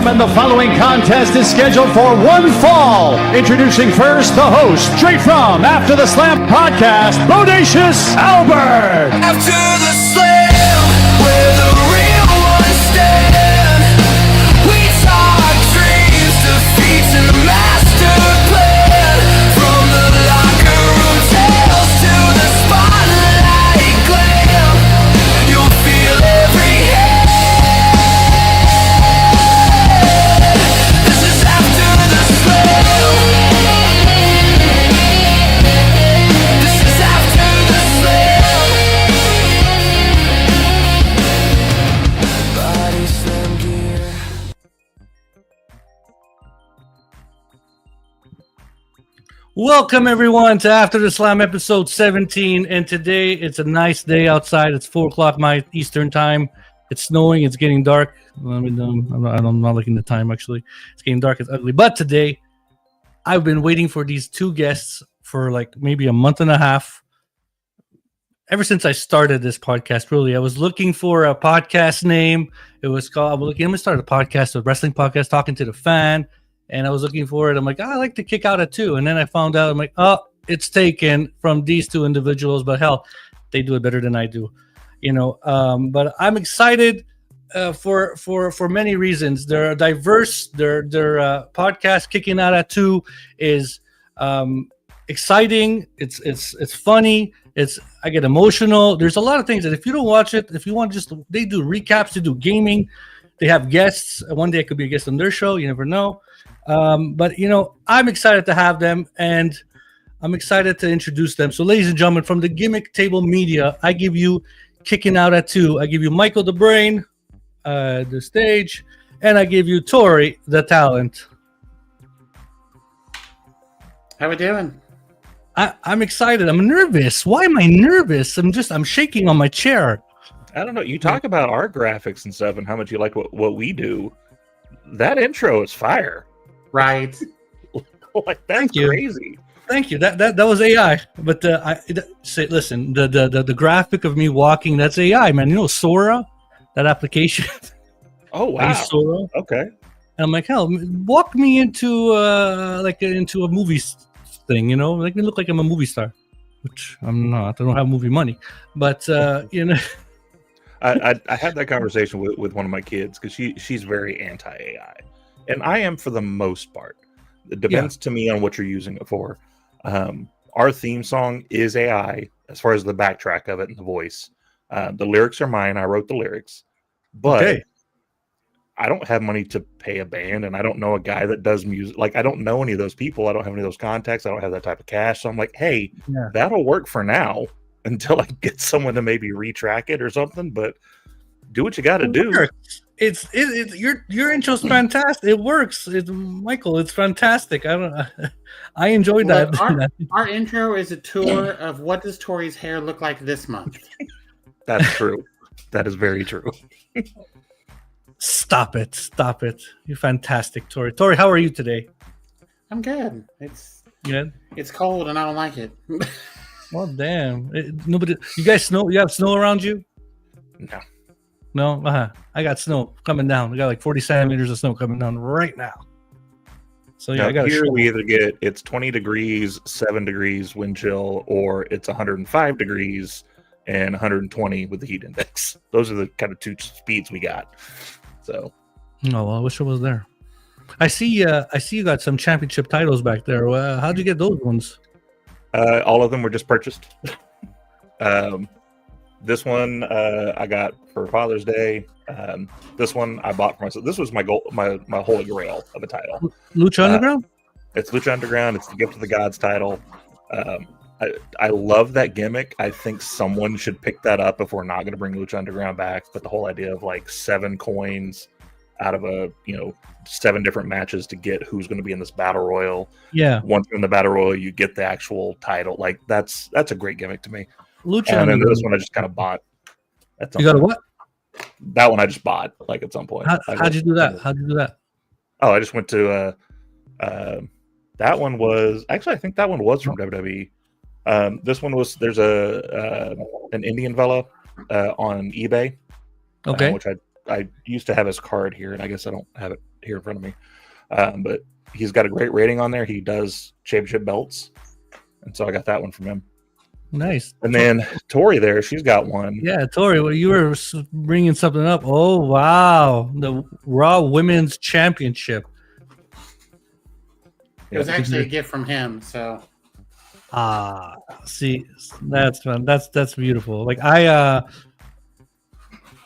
gentlemen, the following contest is scheduled for one fall. Introducing first the host, straight from After the Slam podcast, Bodacious Albert. After the slam, where the real ones stand, we talk dreams, defeats, and master plan. From the locker room tales to the spotlight glam, you'll feel every hand. This is after the slam. This is after the slam. Body slam gear. Welcome everyone to After the Slam episode 17, and today it's a nice day outside. It's 4 o'clock my Eastern time. It's snowing. It's getting dark. I'm not looking at the time actually. It's getting dark. It's ugly. But today, I've been waiting for these two guests for like maybe a month and a half. Ever since I started this podcast, really, I was looking for a podcast name. It was called. I'm gonna start a podcast, a wrestling podcast, talking to the fan. And I was looking for it. I'm like, I like to kick out at 2. And then I found out, I'm like, oh, it's taken from these two individuals. But hell, they do it better than I do, you know. But I'm excited for many reasons. They're diverse. Their podcast, Kicking Out at 2, is exciting. It's funny. I get emotional. There's a lot of things that if you don't watch it, if you want, they do recaps. They do gaming. They have guests. One day I could be a guest on their show. You never know. But, you know, I'm excited to have them, and I'm excited to introduce them. So, ladies and gentlemen, from the Gimmick Table Media, I give you Kicking Out at 2. I give you Michael the Brain, the stage, and I give you Tori the Talent. How we doing? I'm excited. I'm nervous. Why am I nervous? I'm shaking on my chair. I don't know. You talk about our graphics and stuff and how much you like what we do. That intro is fire. Right. Like, that's crazy. Thank you. That was AI. But listen, the graphic of me walking, that's AI, man. You know Sora, that application. Oh wow. Sora. Okay. And I'm like, hell, walk me into into a movie thing, you know, make me look like I'm a movie star, which I'm not. I don't have movie money, but you know. I had that conversation with one of my kids because she's very anti-AI, and I am for the most part. It depends to me on what you're using it for. Our theme song is AI as far as the backtrack of it and the voice. The lyrics are mine. I wrote the lyrics, but I don't have money to pay a band, and I don't know a guy that does music. Like, I don't know any of those people. I don't have any of those contacts. I don't have that type of cash. So I'm like, hey, that'll work for now until I get someone to maybe retrack it or something. But do what you got to do. Your intro's fantastic. It works. Michael, it's fantastic. I enjoyed that. Our intro is a tour of what does Tori's hair look like this month. That's true. That is very true. Stop it. You're fantastic, Tori. Tori, how are you today? I'm good. It's good. It's cold and I don't like it. Well, damn. Nobody. You guys snow? You have snow around you? No. I got snow coming down. We got like 40 centimeters of snow coming down right now. So yeah, I got here. We either get it's 20 degrees, 7 degrees wind chill, or it's 105 degrees and 120 with the heat index. Those are the kind of two speeds we got. So. Oh well, I wish I was there. I see you got some championship titles back there. How'd you get those ones? All of them were just purchased. This one I got for Father's Day. This one I bought for myself. This was my goal, my holy grail of a title. Lucha Underground? It's Lucha Underground. It's the Gift of the Gods title. I love that gimmick. I think someone should pick that up if we're not going to bring Lucha Underground back. But the whole idea of like 7 coins out of 7 different matches to get who's going to be in this battle royal. Yeah. Once you're in the battle royal, you get the actual title. Like that's a great gimmick to me. Lucha and then this one I just kind of bought. You got a what? That one I just bought like at some point. How'd you do that? Oh, I just went to that one was actually I think that one was from WWE. This one was there's an Indian fella on eBay, okay, which I I used to have his card here, and I guess I don't have it here in front of me. But he's got a great rating on there. He does championship belts, and so I got that one from him. Nice. And then Tori there, she's got one. Yeah, Tori, well, you were bringing something up. Oh, wow. The Raw Women's Championship. It was actually a gift from him, so. See, that's fun. That's beautiful. Like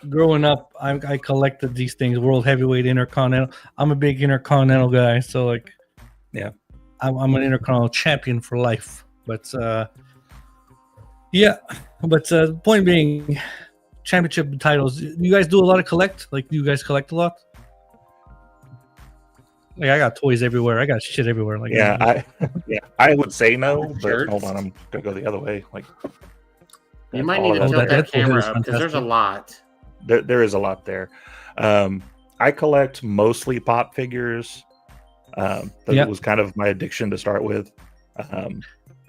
growing up, I collected these things. World Heavyweight, Intercontinental. I'm a big Intercontinental guy, so like, yeah, I'm an Intercontinental champion for life. But yeah, but the point being, championship titles. You guys do a lot of collect? Like, do you guys collect a lot? Like, I got toys everywhere. I got shit everywhere. Like, I would say no, but Shirts. hold on, I'm gonna go the other way. Like, You might need to tilt that camera up because there's a lot. There is a lot there. I collect mostly pop figures. That was kind of my addiction to start with.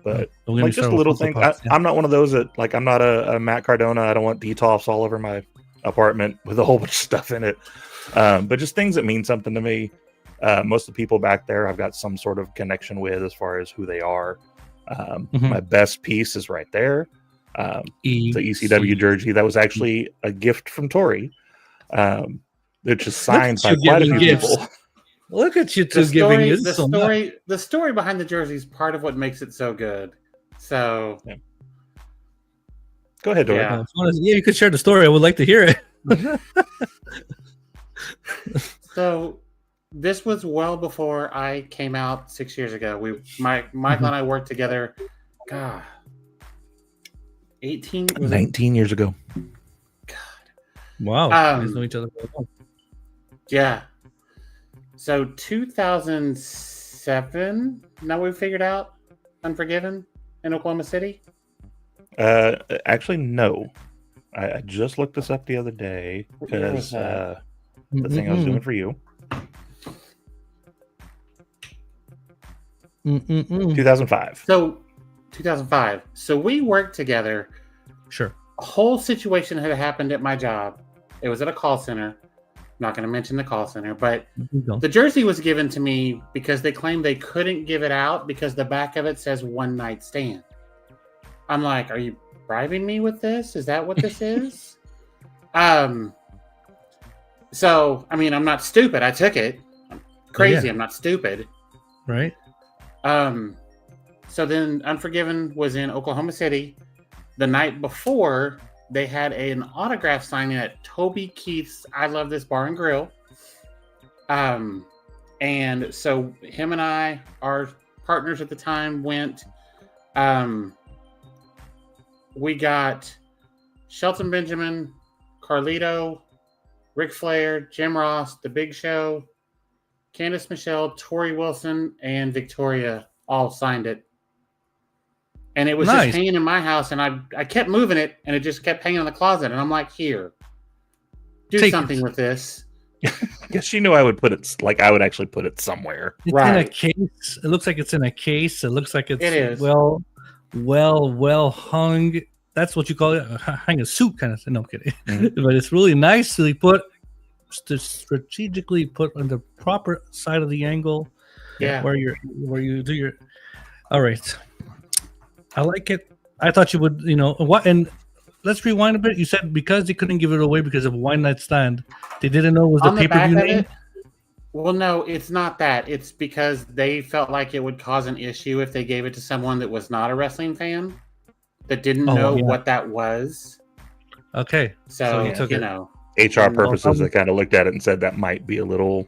But like just a little thing. I'm not one of those that, like, I'm not a Matt Cardona. I don't want detolfs all over my apartment with a whole bunch of stuff in it. But just things that mean something to me. Most of the people back there I've got some sort of connection with as far as who they are. My best piece is right there. The ECW jersey that was actually a gift from Tori, which is signed by quite a few people. Look at you two giving gifts. The story behind the jersey is part of what makes it so good. So, go ahead, Tori. Yeah, you could share the story. I would like to hear it. So, this was well before I came out 6 years ago. Michael and I worked together. God. 19 years ago. God. Wow. You guys know each other very well. Yeah. So 2007, now we figured out Unforgiven in Oklahoma City? Actually, no. I just looked this up the other day because the thing I was doing for you. 2005. So 2005. So we worked together. Sure. A whole situation had happened at my job. It was at a call center. I'm not going to mention the call center, but the jersey was given to me because they claimed they couldn't give it out because the back of it says one night stand. I'm like, are you bribing me with this? Is that what this is? So, I mean, I'm not stupid. I took it. I'm crazy. I'm not stupid. Right. So then Unforgiven was in Oklahoma City. The night before, they had an autograph signing at Toby Keith's I Love This Bar and Grill. And so him and I, our partners at the time, went. We got Shelton Benjamin, Carlito, Ric Flair, Jim Ross, The Big Show, Candice Michelle, Tori Wilson, and Victoria all signed it. And it was just hanging in my house, and I kept moving it, and it just kept hanging in the closet. And I'm like, here, do something with this. Yes, she knew I would put it, like I would actually put it somewhere. It's in a case. It looks like it's in a case. It looks like it's well hung. That's what you call it, hang a suit kind of thing. No, I'm kidding. But it's really nicely put, strategically put on the proper side of the angle. Yeah. Where you do your. All right. I like it. I thought you would, what? And let's rewind a bit. You said because they couldn't give it away because of One Night Stand, they didn't know it was the pay-per-view name. Well, no, it's not that. It's because they felt like it would cause an issue if they gave it to someone that was not a wrestling fan, that didn't know what that was. Okay. So you know, HR purposes, they kind of looked at it and said that might be a little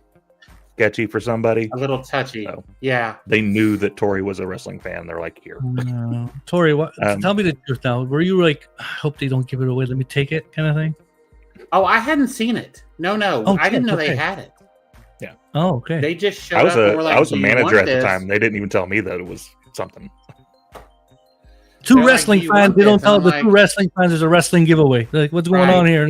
sketchy for somebody. A little touchy. So yeah. They knew that Tori was a wrestling fan. They're like, here. Tori, what? Tell me the truth now. Were you like, I hope they don't give it away. Let me take it kind of thing? Oh, I hadn't seen it. No. Oh, I didn't know they had it. Yeah. Oh, okay. They just showed up and were like, I was a manager at the time. They didn't even tell me that it was something. Two wrestling fans, they don't tell the two wrestling fans there's a wrestling giveaway. Like, what's going on here?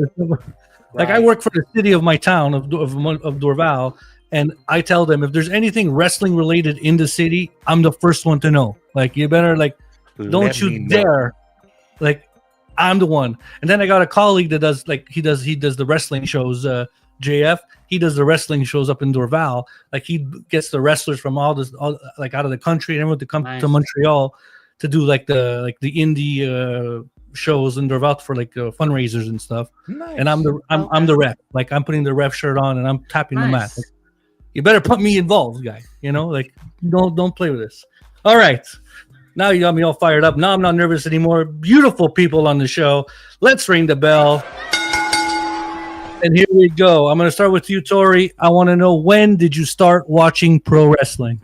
Like, I work for the city of my town, of Dorval, and I tell them if there's anything wrestling related in the city, I'm the first one to know. Like, you better, like, don't you dare. Like, I'm the one. And then I got a colleague that does like he does the wrestling shows. JF, he does the wrestling shows up in Dorval. Like he gets the wrestlers from all like out of the country and everyone to come to Montreal to do like the indie shows in Dorval for like fundraisers and stuff. Nice. And I'm the ref. Like I'm putting the ref shirt on and I'm tapping the mat. Like, you better put me involved, guy. You know, like don't play with this. All right. Now you got me all fired up. Now I'm not nervous anymore. Beautiful people on the show. Let's ring the bell. And here we go. I'm going to start with you, Tori. I want to know, when did you start watching pro wrestling?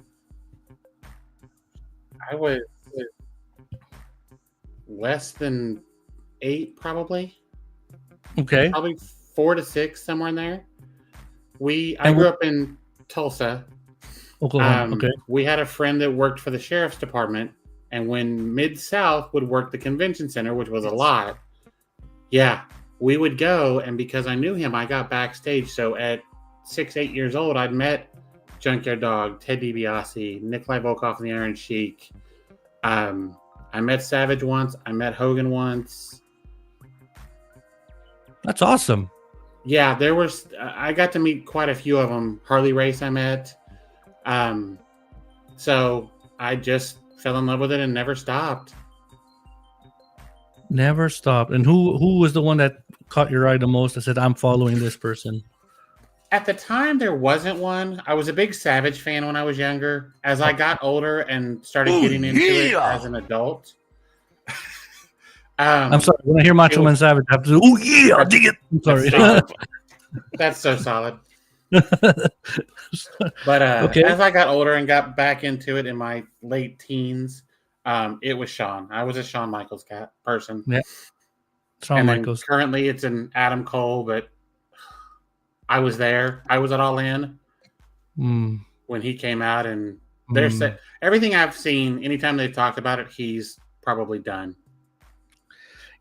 I was less than 8, probably. Okay. Probably 4 to 6, somewhere in there. I grew up in Tulsa. Oklahoma. Okay. We had a friend that worked for the sheriff's department, and when Mid-South would work the convention center, which was a lot, we would go, and because I knew him, I got backstage. So at 6, 8 years old, I'd met Junkyard Dog, Ted DiBiase, Nikolai Volkov and the Iron Sheik. I met Savage once. I met Hogan once. That's awesome. Yeah, I got to meet quite a few of them. Harley Race I met. So I just fell in love with it and never stopped. Never stopped. And who was the one that caught your eye the most that said, I'm following this person? At the time, there wasn't one. I was a big Savage fan when I was younger. As I got older and started getting into it as an adult. I'm sorry. When I hear Macho Man Savage, I have to do, oh, yeah, I dig it. I'm sorry. That's so solid. But as I got older and got back into it in my late teens, it was Shawn. I was a Shawn Michaels person. Yeah. Shawn Michaels. Currently, it's an Adam Cole, but I was there. I was at All In when he came out, and everything I've seen, anytime they've talked about it, he's probably done.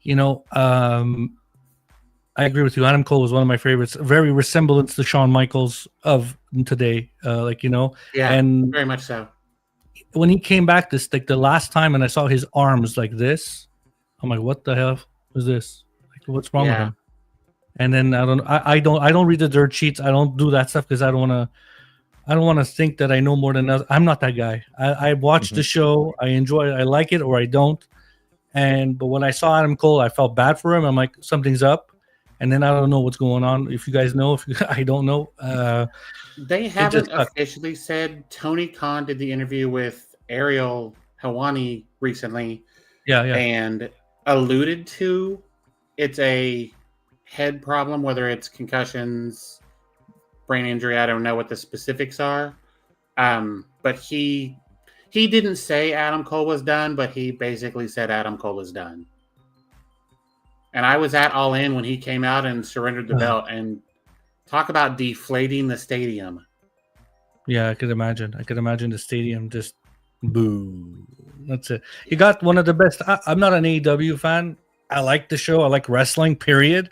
You know, I agree with you. Adam Cole was one of my favorites. Very resemblance to Shawn Michaels of today. Yeah, and very much so. When he came back the last time, and I saw his arms like this, I'm like, what the hell is this? Like, what's wrong with him? And then I don't read the dirt sheets. I don't do that stuff because I don't want to think that I know more than others. I'm not that guy. I watch the show. I enjoy it. I like it or I don't. But when I saw Adam Cole, I felt bad for him. I'm like, something's up. And then I don't know what's going on. If you guys know, I don't know. They haven't officially said. Tony Khan did the interview with Ariel Helwani recently. Yeah. And alluded to it's a head problem, whether it's concussions, brain injury. I don't know what the specifics are. But he didn't say Adam Cole was done, but he basically said Adam Cole is done. And I was at All In when he came out and surrendered the belt, and talk about deflating the stadium. Yeah, I could imagine. The stadium just boo. That's it. You got one of the best. I'm not an AEW fan. I like the show. I like wrestling, period.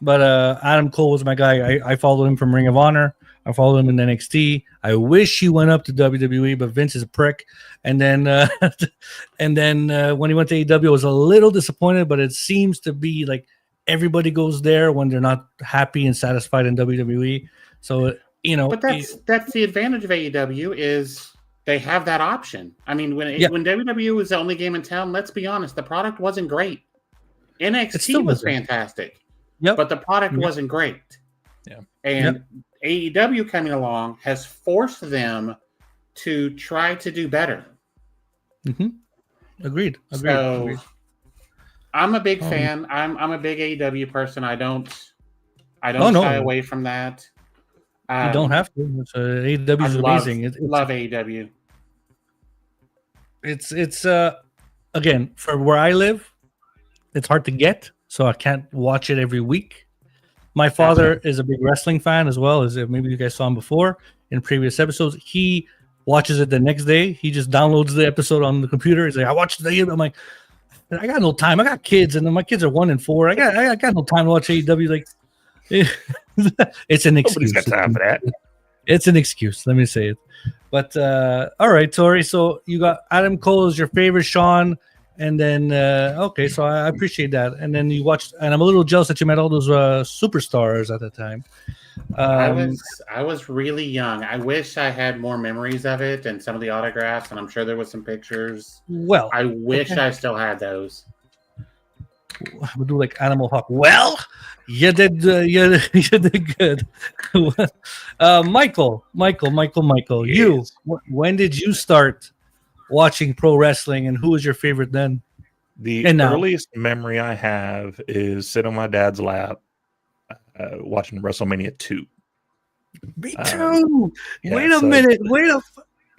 But Adam Cole was my guy. I followed him from Ring of Honor. I followed him in NXT. I wish he went up to WWE, but Vince is a prick. And then when he went to AEW, I was a little disappointed, but it seems to be like everybody goes there when they're not happy and satisfied in WWE. So, But that's the advantage of AEW is they have that option. I mean, when WWE was the only game in town, let's be honest, the product wasn't great. NXT was fantastic. Yep. But the product wasn't great. Yeah. And AEW coming along has forced them to try to do better. Mm-hmm. Agreed. So I'm a big fan. I'm a big AEW person. I don't shy away from that. You don't have to. AEW is amazing. Love AEW. It's again, for where I live, it's hard to get, so I can't watch it every week. My father is a big wrestling fan as well, as maybe you guys saw him before in previous episodes. He watches it the next day. He just downloads the episode on the computer. He's like, I watched the AEW. I'm like, I got no time. I got kids, and my kids are 1 and 4. I got no time to watch AEW. Like, it's an excuse. Nobody's got time for that. It's an excuse. Let me say it. But all right, Tori. So you got Adam Cole as your favorite, Shawn, And then okay, so I appreciate that. And then you watched, and I'm a little jealous that you met all those superstars at the time. I was really young. I wish I had more memories of it and some of the autographs, and I'm sure there was some pictures. Well, I wish I still had those. we'll do like Animal Hawk. Well, you did you did good. Michael. You, Yes. when did you start watching pro wrestling, and who was your favorite then? The And now. earliest memory I have is sitting on my dad's lap watching WrestleMania 2. Me too. yeah, Wait a so- minute.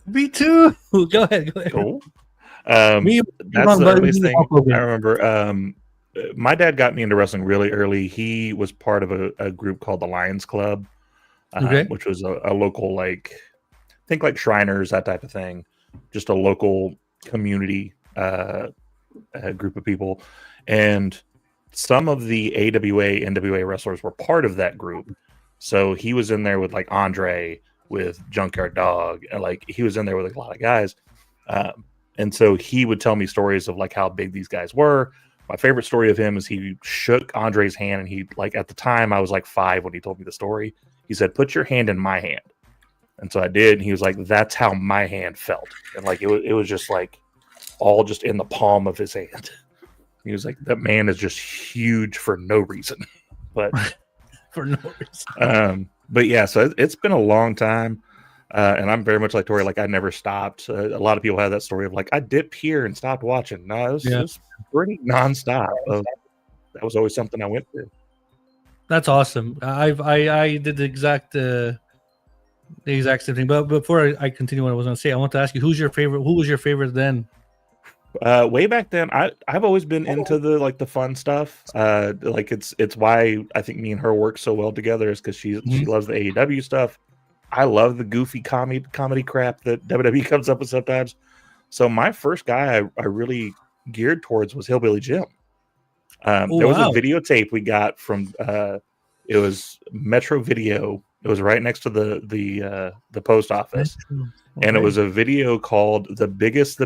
Me too. Go ahead. Cool. Me- That's the Hulk earliest thing Hogan. I remember. My dad got me into wrestling really early. He was part of a group called the Lions Club, Okay. which was a local, like, think like Shriners, that type of thing. Just a local community group of people. And some of the AWA, NWA wrestlers were part of that group. So he was in there with like Andre, with Junkyard Dog, and like he was in there with like, a lot of guys. And so he would tell me stories of like how big these guys were. My favorite story of him is he shook Andre's hand, and he, like, at the time I was like 5 when he told me the story. He said, "Put your hand in my hand." And so I did. And he was like, "That's how my hand felt." And like it was just like all just in the palm of his hand. He was like, "That man is just huge for no reason." But For no reason. but yeah, so it's been a long time. And I'm very much like Tori. Like, I never stopped. A lot of people have that story of like, I dipped here and stopped watching. No, it was pretty nonstop. That was always something I went through. That's awesome. I did the exact same thing. But before I continue what I was going to say, I want to ask you, who was your favorite then? Way back then, I've always been into the fun stuff. Like it's why I think me and her work so well together, is because she loves the AEW stuff. I love the goofy comedy crap that WWE comes up with sometimes. So my first guy I really geared towards was Hillbilly Jim. There was a videotape we got from it was Metro Video. It was right next to the post office, and it was a video called "The Biggest, the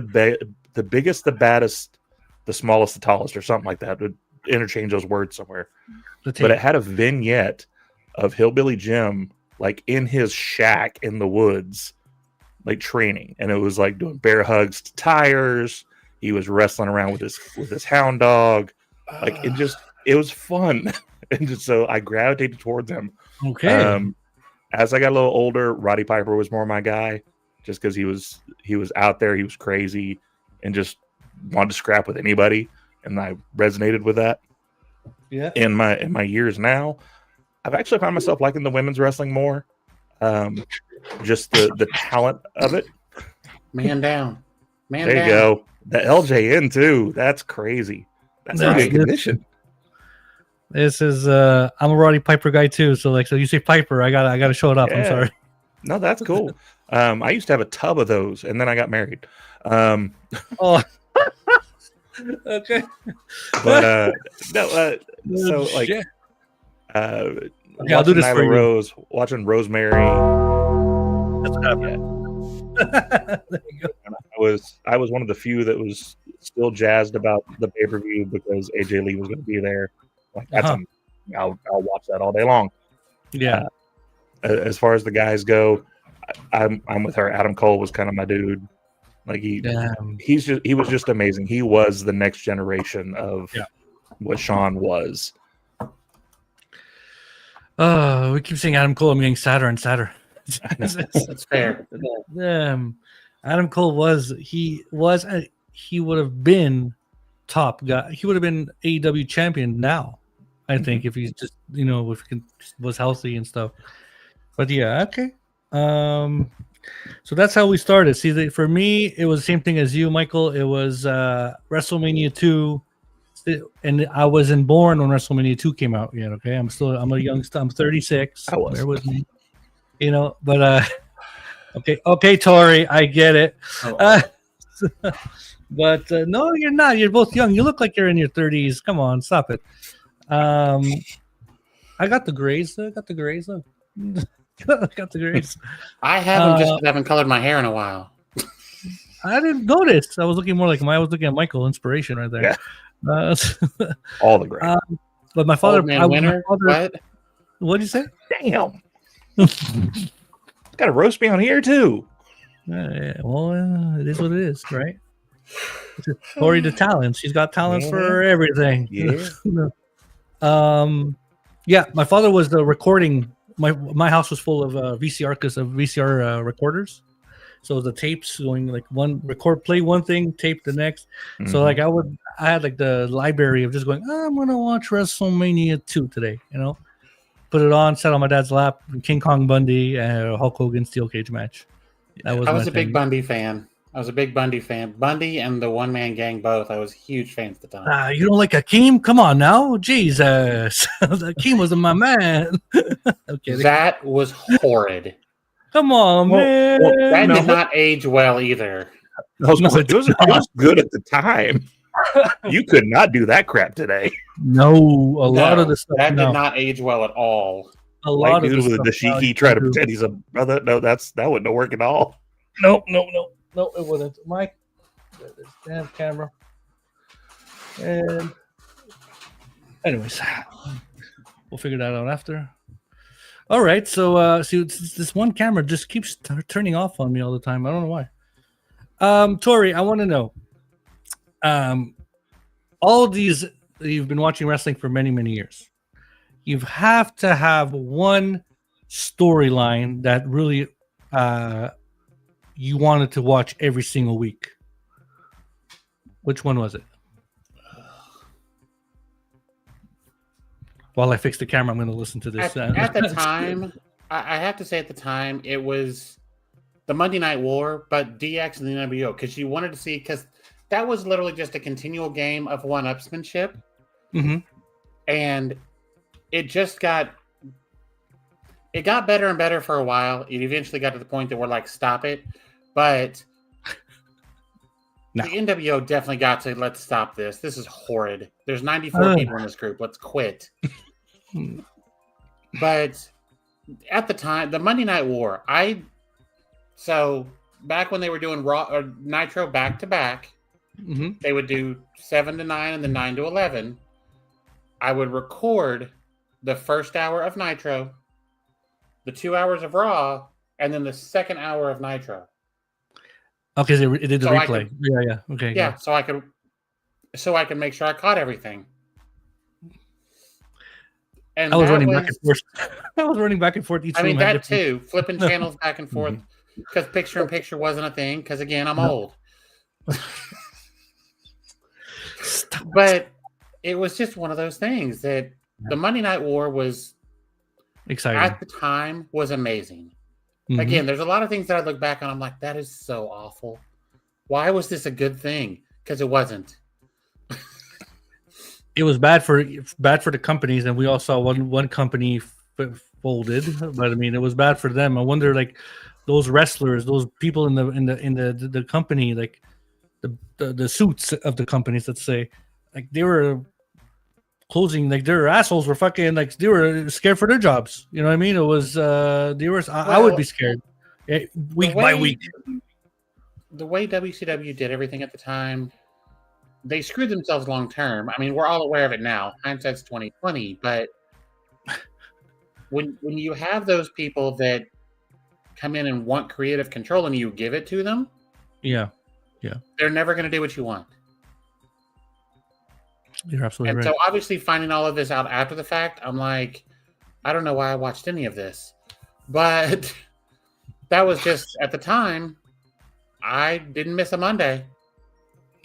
Biggest, the Baddest, the Smallest, the Tallest," or something like that. Would interchange those words somewhere, but it had a vignette of Hillbilly Jim, like in his shack in the woods, like training, and it was like doing bear hugs to tires. He was wrestling around with his hound dog. Like it was fun. And just, so I gravitated towards him. Okay. As I got a little older, Roddy Piper was more my guy, just because he was out there, he was crazy, and just wanted to scrap with anybody, and I resonated with that. Yeah. In my years now, I've actually found myself liking the women's wrestling more. Just the talent of it. Man down. Man There down. you go. The LJN too. That's crazy. That's a good condition. This is I'm a Roddy Piper guy too. So you say Piper, I gotta show it up. I'm Yeah. sorry. No, that's cool. I used to have a tub of those, and then I got married. Oh. Okay. But no, so like, Shit. okay, I'll do this for you. Rose, watching Rosemary. That's what happened. There you go. I was one of the few that was still jazzed about the pay-per-view because AJ Lee was going to be there. Like, I'll watch that all day long. Yeah. As far as the guys go, I'm with her. Adam Cole was kind of my dude. Like he was just amazing. He was the next generation of what Sean was. We keep saying Adam Cole. I'm getting sadder and sadder. That's fair. Adam Cole he would have been top guy. He would have been AEW champion now, I think, if he's just if he was healthy and stuff. But yeah, okay. So that's how we started. See, for me, it was the same thing as you, Michael. It was WrestleMania 2, and I wasn't born when WrestleMania 2 came out yet. Okay, I'm a youngster. I'm 36. Bear with me. But okay, Tori, I get it. But no, you're not. You're both young. You look like you're in your 30s. Come on, stop it. I got the grays. I got the grays. I haven't colored my hair in a while. I didn't notice. I was looking more like I was looking at Michael, inspiration right there. Yeah. All the great. But my father, Old man winner. What? What'd you say? Damn. Got to roast me on here too. Well, it is what it is, right? Tori the Talent. She's got talents for everything. Yeah. Yeah. My father was the recording. My house was full of VCR recorders. So the tapes going like play one thing, tape the next. Mm-hmm. So like I had like the library of just going, I'm gonna watch WrestleMania 2 today, put it on, sat on my dad's lap, King Kong Bundy, Hulk Hogan steel cage match. I was a big Bundy fan. Bundy and the One Man Gang both. I was huge fans at the time. You don't like Akeem? Come on now, Jesus! Akeem was my man. Okay, that was horrid. Come on, man. That did not age well either. It was good at the time. You could not do that crap today. No, a lot of the stuff that did not age well at all. A lot of the dashiki try to pretend he's a brother. No, that wouldn't work at all. No, it wouldn't. Mike, this damn camera. And anyways, we'll figure that out after. All right, so see, this one camera just keeps turning off on me all the time. I don't know why. Tori, I want to know. All of these, you've been watching wrestling for many, many years. You have to have one storyline that really you wanted to watch every single week. Which one was it? While I fix the camera, I'm going to listen to this. At the time, I have to say at the time, it was the Monday Night War, but DX and the NWO, because you wanted to see, because that was literally just a continual game of one-upsmanship. Mm-hmm. And it got better and better for a while. It eventually got to the point that we're like, stop it. But the NWO definitely got to, let's stop this. This is horrid. There's 94 people in this group. Let's quit. But at the time, the Monday Night War, so back when they were doing Raw or Nitro back to back, they would do 7 to 9 and then 9 to 11. I would record the first hour of Nitro, the 2 hours of Raw, and then the second hour of Nitro. Okay, so it did the replay. Yeah. Okay. Yeah, so I could make sure I caught everything. And I was running back and forth. I was running back and forth each. I mean that too, flipping channels back and forth because picture-in-picture wasn't a thing. Because again, I'm old. But it was just one of those things that the Monday Night War was exciting at the time. Was amazing. Again, there's a lot of things that I look back on. I'm like, that is so awful. Why was this a good thing? Because it wasn't. It was bad for the companies, and we all saw one company folded. But I mean, it was bad for them. I wonder, like those wrestlers, those people in the company, like the suits of the companies, let's say, like they were closing, like their assholes were fucking, like they were scared for their jobs. You know what I mean? It was I would be scared week by week. The way WCW did everything at the time, they screwed themselves long term. I mean, we're all aware of it now. Hindsight's 20/20, but when you have those people that come in and want creative control and you give it to them, they're never going to do what you want. You're absolutely right. So obviously finding all of this out after the fact, I'm like, I don't know why I watched any of this. But that was just, at the time, I didn't miss a Monday.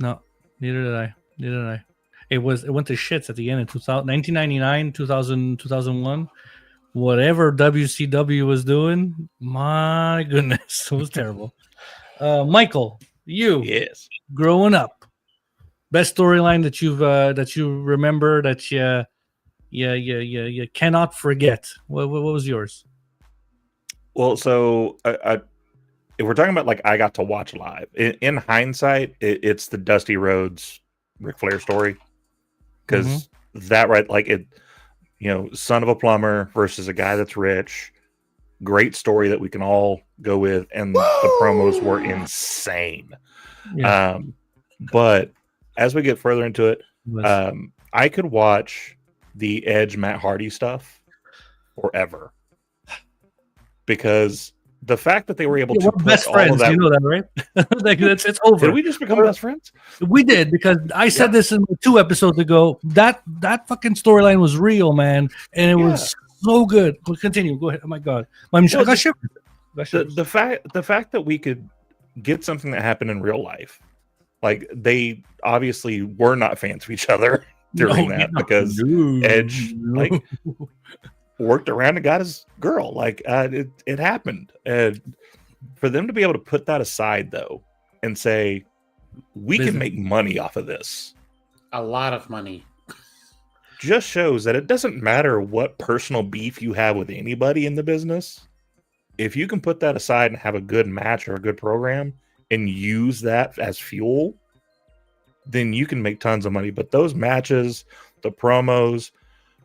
No, neither did I. It went to shits at the end of 1999, 2000, 2001. Whatever WCW was doing, my goodness, it was terrible. Michael, yes, growing up, best storyline that you remember that you cannot forget. What was yours? Well, so if we're talking about like I got to watch live, in hindsight, it's the Dusty Rhodes Ric Flair story, because that right, like it, son of a plumber versus a guy that's rich. Great story that we can all go with, and the promos were insane. Yeah. But as we get further into it, Was- I could watch the Edge Matt Hardy stuff forever, because the fact that they were able Yeah, to we're put best all friends. of that. You know that, right? Like it's over. Did we just become best friends? We did, because I said this in 2 episodes ago. That fucking storyline was real, man, and it was so good. But continue. Go ahead. Oh my god, I got shivers. The fact that we could get something that happened in real life, like they obviously were not fans of each other during that, because Edge like worked around and got his girl. Like it happened, and for them to be able to put that aside though and say we can make money off of this, A lot of money. just shows that it doesn't matter what personal beef you have with anybody in the business. If you can put that aside and have a good match or a good program and use that as fuel, then you can make tons of money. But those matches, the promos,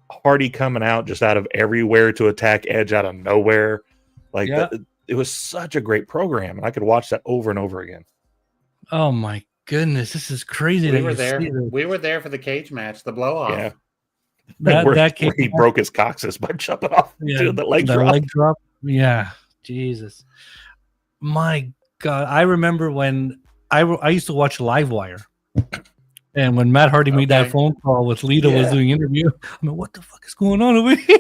Hardy coming out just out of everywhere to attack Edge out of nowhere, like it was such a great program, and I could watch that over and over again. Oh my goodness, this is crazy. We were there. We were there for the cage match, the blow off. Yeah. Where he broke his coccyx by jumping off to the leg drop. Yeah, Jesus, my God! I remember when I used to watch Livewire, and when Matt Hardy made that phone call with Lita was doing interview. I mean, what the fuck is going on over here?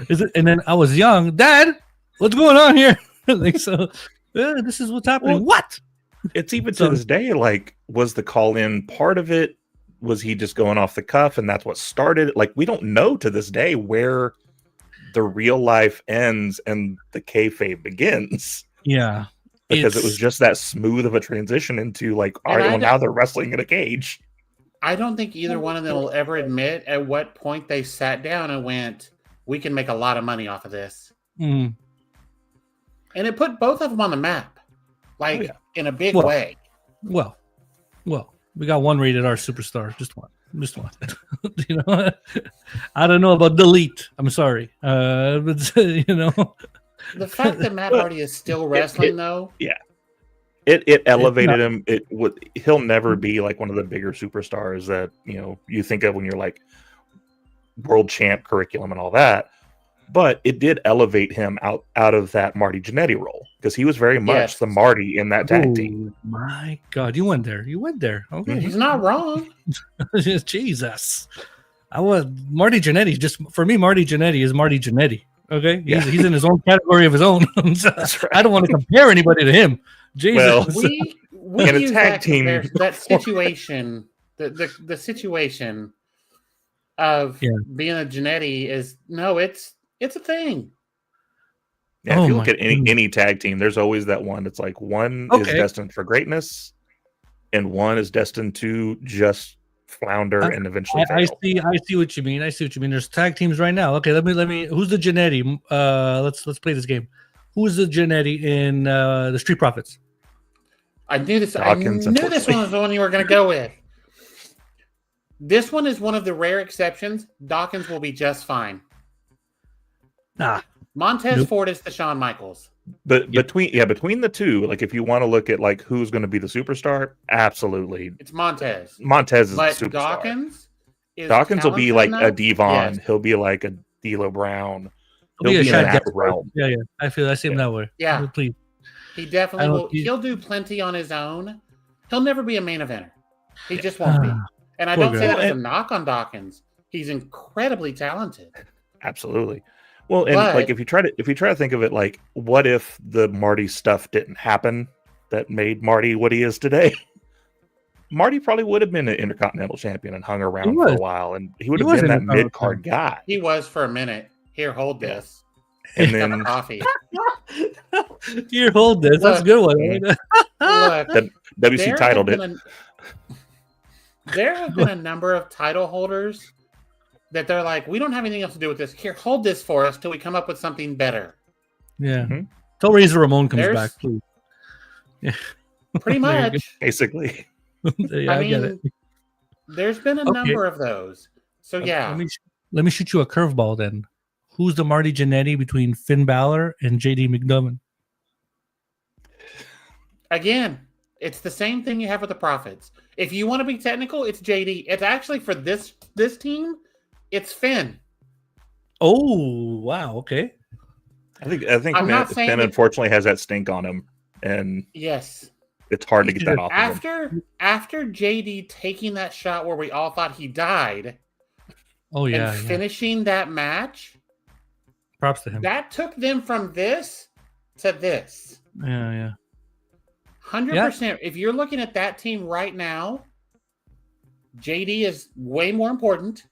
Is it? And then I was young, Dad. What's going on here? Like, so, this is what's happening. Well, what? It's even to this day. Like, was the call in part of it? Was he just going off the cuff, and that's what started it? Like, we don't know to this day where the real life ends and the kayfabe begins. Yeah, because it was just that smooth of a transition into like, all right, well, now they're wrestling in a cage. I don't think either one of them will ever admit at what point they sat down and went, we can make a lot of money off of this. Mm. And it put both of them on the map, like in a big way. Well, we got one rated R superstar, just one. You know, I don't know about delete. I'm sorry, but you know, the fact that Matt Hardy is still wrestling, though, it elevated him. He'll never be like one of the bigger superstars that you think of when you're like world champ curriculum and all that. But it did elevate him out of that Marty Jannetty role, because he was very much the Marty in that tag team. My God, you went there. Okay, he's not wrong. Jesus, Marty Jannetty. Just for me, Marty Jannetty is Marty Jannetty. Okay, he's in his own category of his own. Right. I don't want to compare anybody to him. Jesus, well, we in a tag team, that situation, the situation of being a Jannetty is it's a thing. Yeah, if you look at any tag team, there's always that one. It's like one is destined for greatness, and one is destined to just flounder and eventually fail. I see what you mean. There's tag teams right now. Okay, let me. Who's the Jannetty? Let's play this game. Who's the Jannetty in the Street Profits? I knew this. Dawkins, I knew this one was the one you were going to go with. This one is one of the rare exceptions. Dawkins will be just fine. Montez Ford is the Shawn Michaels. But between the two, like if you want to look at like who's going to be the superstar, absolutely, it's Montez. Montez is the superstar. Dawkins will be like a Devon. Yes. He'll be like a D'Lo Brown. He'll be in that realm. Yeah. I see him that way. Yeah, please. He definitely will. He'll do plenty on his own. He'll never be a main eventer. He just won't be. And I don't say that as a knock on Dawkins. He's incredibly talented. Absolutely. Well, and like if you try to think of it, like what if the Marty stuff didn't happen that made Marty what he is today? Marty probably would have been an Intercontinental Champion and hung around for a while, and he would have been that mid card guy. He was for a minute. Here, hold this. And then coffee. Here, hold this. That's a good one. Look, WC titled it. There have been a number of title holders that they're like, we don't have anything else to do with this. Here, hold this for us till we come up with something better. Yeah. Mm-hmm. Till Razor Ramon comes back, please. Yeah. Pretty much. Basically. I mean, get it. There's been a number of those. So, yeah. Let me shoot you a curveball then. Who's the Marty Jannetty between Finn Balor and JD McDonough? Again, It's the same thing you have with the Profits. If you want to be technical, it's JD. It's actually for this team, it's Finn. Oh, wow. Okay. I think I'm not saying Finn that- unfortunately has that stink on him, and Yes. it's hard to get that off of him. After JD taking that shot where we all thought he died Oh, yeah. and Yeah. finishing that match, Props to him. that took them from this to this. Yeah, yeah. 100%. If you're looking at that team right now, JD is way more important.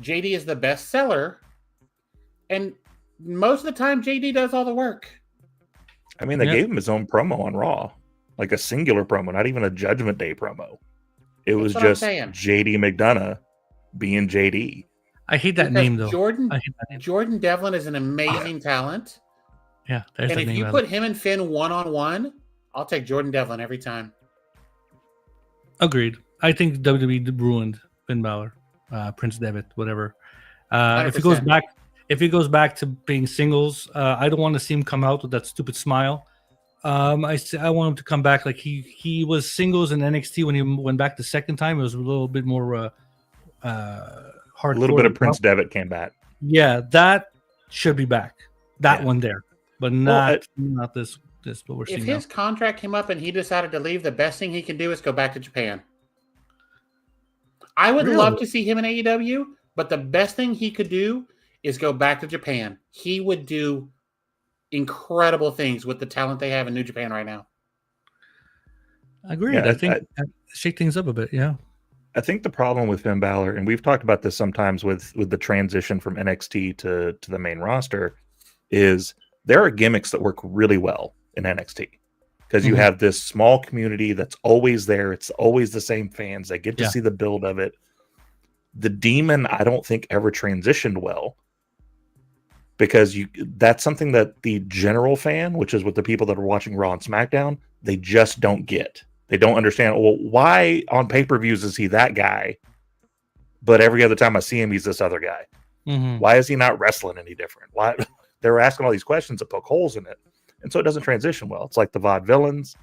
JD is the best seller. And most of the time, JD does all the work. I mean, they Yep. gave him his own promo on Raw, like a singular promo, not even a Judgment Day promo. It was what I'm just saying. JD McDonough being JD. I hate that Because name, though. Jordan, I hate that name. Jordan Devlin is an amazing talent. Yeah, there's And the if name. you of put it. him and Finn one-on-one, I'll take Jordan Devlin every time. Agreed. I think WWE ruined Finn Balor, Prince Devitt, whatever. If he goes 100%. back, to being singles, I don't want to see him come out with that stupid smile. I want him to come back like he was singles in NXT when he went back the second time. It was a little bit more hard. A little bit of Prince Devitt came back. Yeah, that should be back. That Yeah. one there, but Well, not this what we're If seeing his now. contract came up and he decided to leave, the best thing he can do is go back to Japan. I would love to see him in AEW, but the best thing he could do is go back to Japan. He would do incredible things with the talent they have in New Japan right now. Agreed. Yeah, I think shake things up a bit. Yeah. I think the problem with Finn Balor, and we've talked about this sometimes with the transition from NXT to the main roster, is there are gimmicks that work really well in NXT because you Mhm. have this small community that's always there. It's always the same fans. They get to Yeah. see the build of it. The Demon, I don't think ever transitioned well because that's something that the general fan, which is what the people that are watching Raw and SmackDown, they just don't get. They don't understand, well, why on pay-per-views is he that guy, but every other time I see him, he's this other guy? Mhm. Why is he not wrestling any different? Why they're asking all these questions that poke holes in it. And so it doesn't transition well. It's like the Vaudevillains.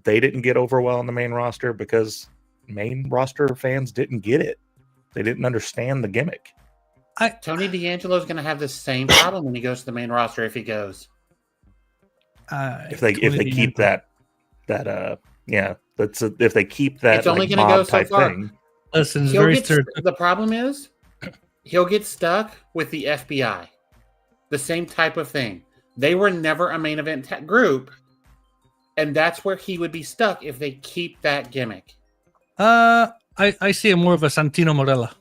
They didn't get over well on the main roster because main roster fans didn't get it. They didn't understand the gimmick. Tony D'Angelo is going to have the same problem when he goes to the main roster if he goes. If they keep that if they keep that It's only like, gonna go mob so type far. thing. Listen, it's very The problem is he'll get stuck with the FBI. The same type of thing. They were never a main event group, and that's where he would be stuck if they keep that gimmick. I see it more of a Santino Morella.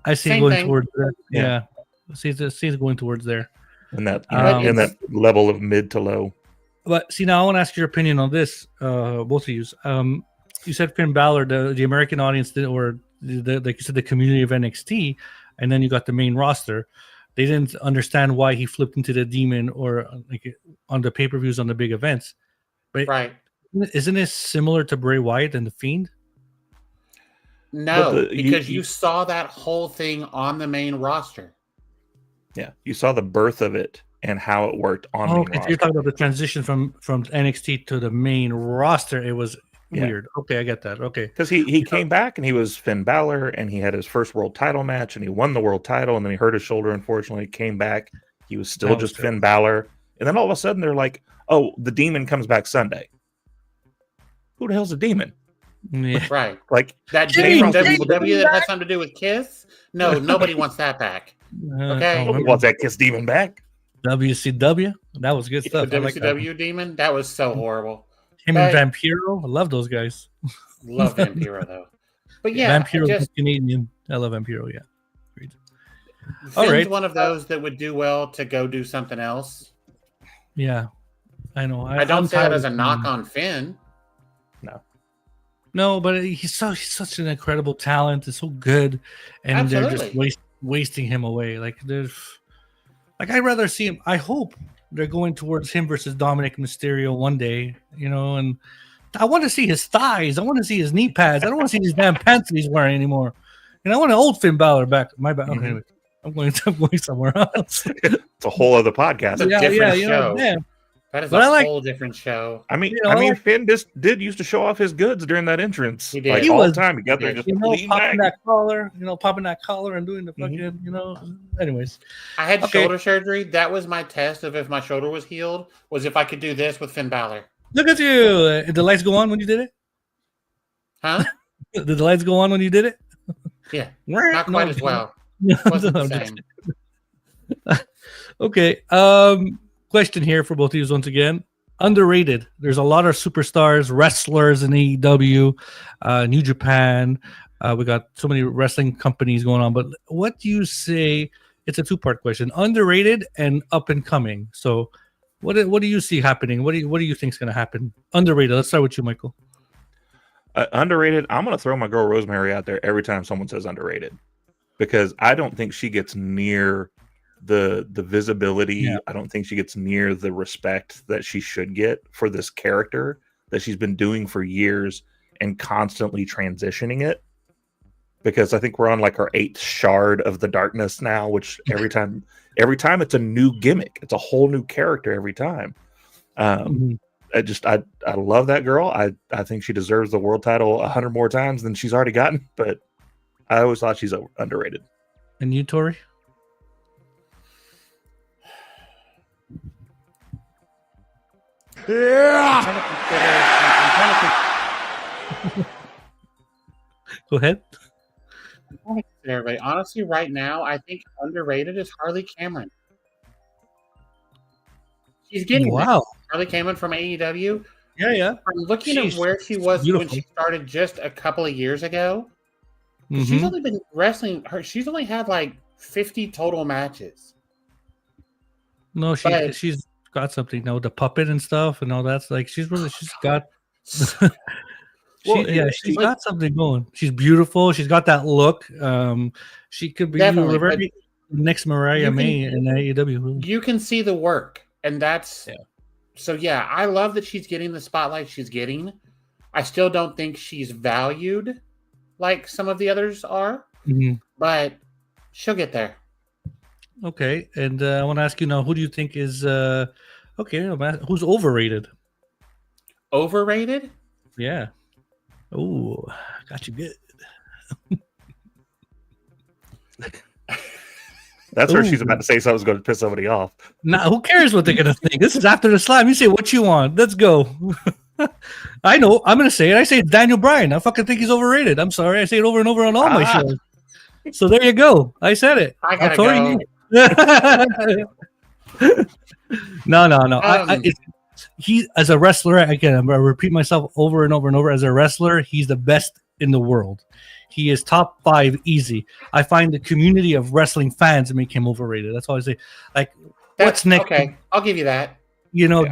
I see Same it going thing. towards that. Yeah. Yeah. See it going towards there. And that Um, that level of mid to low. But see, now I want to ask your opinion on this, both of you. You said Finn Balor, the American audience, or like you said, the community of NXT, and then you got the main roster. They didn't understand why he flipped into the Demon or like on the pay-per-views on the big events. But Right. isn't this similar to Bray Wyatt and the Fiend? No, But because you saw that whole thing on the main roster. Yeah, you saw the birth of it and how it worked on main Okay, so roster. you're talking about the transition from NXT to the main roster. It was Yeah. weird. Okay, I get that. Okay. Because he came back and he was Finn Balor and he had his first world title match and he won the world title and then he hurt his shoulder, unfortunately, came back. He was still That was just Finn Balor. And then all of a sudden they're like, oh, the Demon comes back Sunday. Who the hell's the Demon? Yeah. Right. Like, That Jimmy, dude from Jimmy, WCW that had something to do with Kiss? No, nobody wants that back. Okay. Oh, who wants that Kiss Demon back? WCW. That was good The stuff. I like that. WCW demon? That was so horrible. Him and Hey. Vampiro. I love those guys. Love Vampiro though. But yeah, Vampiro just is Canadian. I love Vampiro. Yeah. Agreed. Finn's All right. one of those that would do well to go do something else. Yeah. I know. I don't I'm say that tired as a of knock him. on Finn. No, but he's such an incredible talent. It's so good, and they're just Absolutely. wasting him away. Like I'd rather see him. I hope they're going towards him versus Dominic Mysterio one day. And I want to see his thighs. I want to see his knee pads. I don't want to see these damn pants that he's wearing anymore. And I want an old Finn Balor back. My bad. Okay, Mhm. anyway, I'm going somewhere else. It's a whole other podcast. It's a different show. man. That is But I a like- whole different show. I mean, You know, like- Finn just did used to show off his goods during that entrance. He did. Like He all was- the time. He got there just You know, lean popping back. that collar and doing the fucking, anyways. I had Okay. shoulder surgery. That was my test of if my shoulder was healed, was if I could do this with Finn Balor. Look at you. Did the lights go on when you did it? Huh? Did the lights go on when you did it? Yeah. Not quite as well. No, Wasn't the I'm just- same. Okay. Question here for both of you once again. Underrated. There's a lot of superstars, wrestlers in AEW, New Japan. We got so many wrestling companies going on. But what do you say? It's a two-part question: underrated and up and coming. So, what do you see happening? What do you think is going to happen? Underrated. Let's start with you, Michael. Underrated. I'm gonna throw my girl Rosemary out there every time someone says underrated, because I don't think she gets near the visibility. Yeah. I don't think she gets near the respect that she should get for this character that she's been doing for years and constantly transitioning it. Because I think we're on like our 8th shard of the darkness now, which every time it's a new gimmick. It's a whole new character every time. I love that girl. I think she deserves the world title 100 more times than she's already gotten, but I always thought she's underrated. And you, Tori? I'm trying to Go ahead. consider everybody. Honestly, right now, I think underrated is Harley Cameron. She's getting there. Wow. Harley Cameron from AEW. Yeah. From looking She's- at where she was beautiful. when she started just a couple of years ago, she's only been wrestling. She's only had like 50 total matches. No, But- she's got something. No, the puppet and stuff and all that's like she's got. She's got something going. She's beautiful. She's got that look. She could be Definitely, the next Mariah you can- May in AEW. Really. You can see the work, and that's Yeah. so. Yeah, I love that she's getting the spotlight she's getting. I still don't think she's valued like some of the others are, Mhm. but she'll get there. Okay, and I want to ask you now, who do you think is who's overrated? Overrated? Yeah. Oh, got you good. That's where Ooh. she's about to say something's going to piss somebody off. Nah, who cares what they're gonna think? This is after the slam. You say what you want. Let's go. I know. I'm gonna say it. I say it's Daniel Bryan. I fucking think he's overrated. I'm sorry. I say it over and over on all my shows. So there you go. I said it. I gotta Tori, go. no. He as a wrestler, again, I'm gonna repeat myself over and over and over. As a wrestler, he's the best in the world. He is top 5 easy. I find the community of wrestling fans make him overrated. That's all I say. Like, what's next? Okay, I'll give you that. You know, Yeah.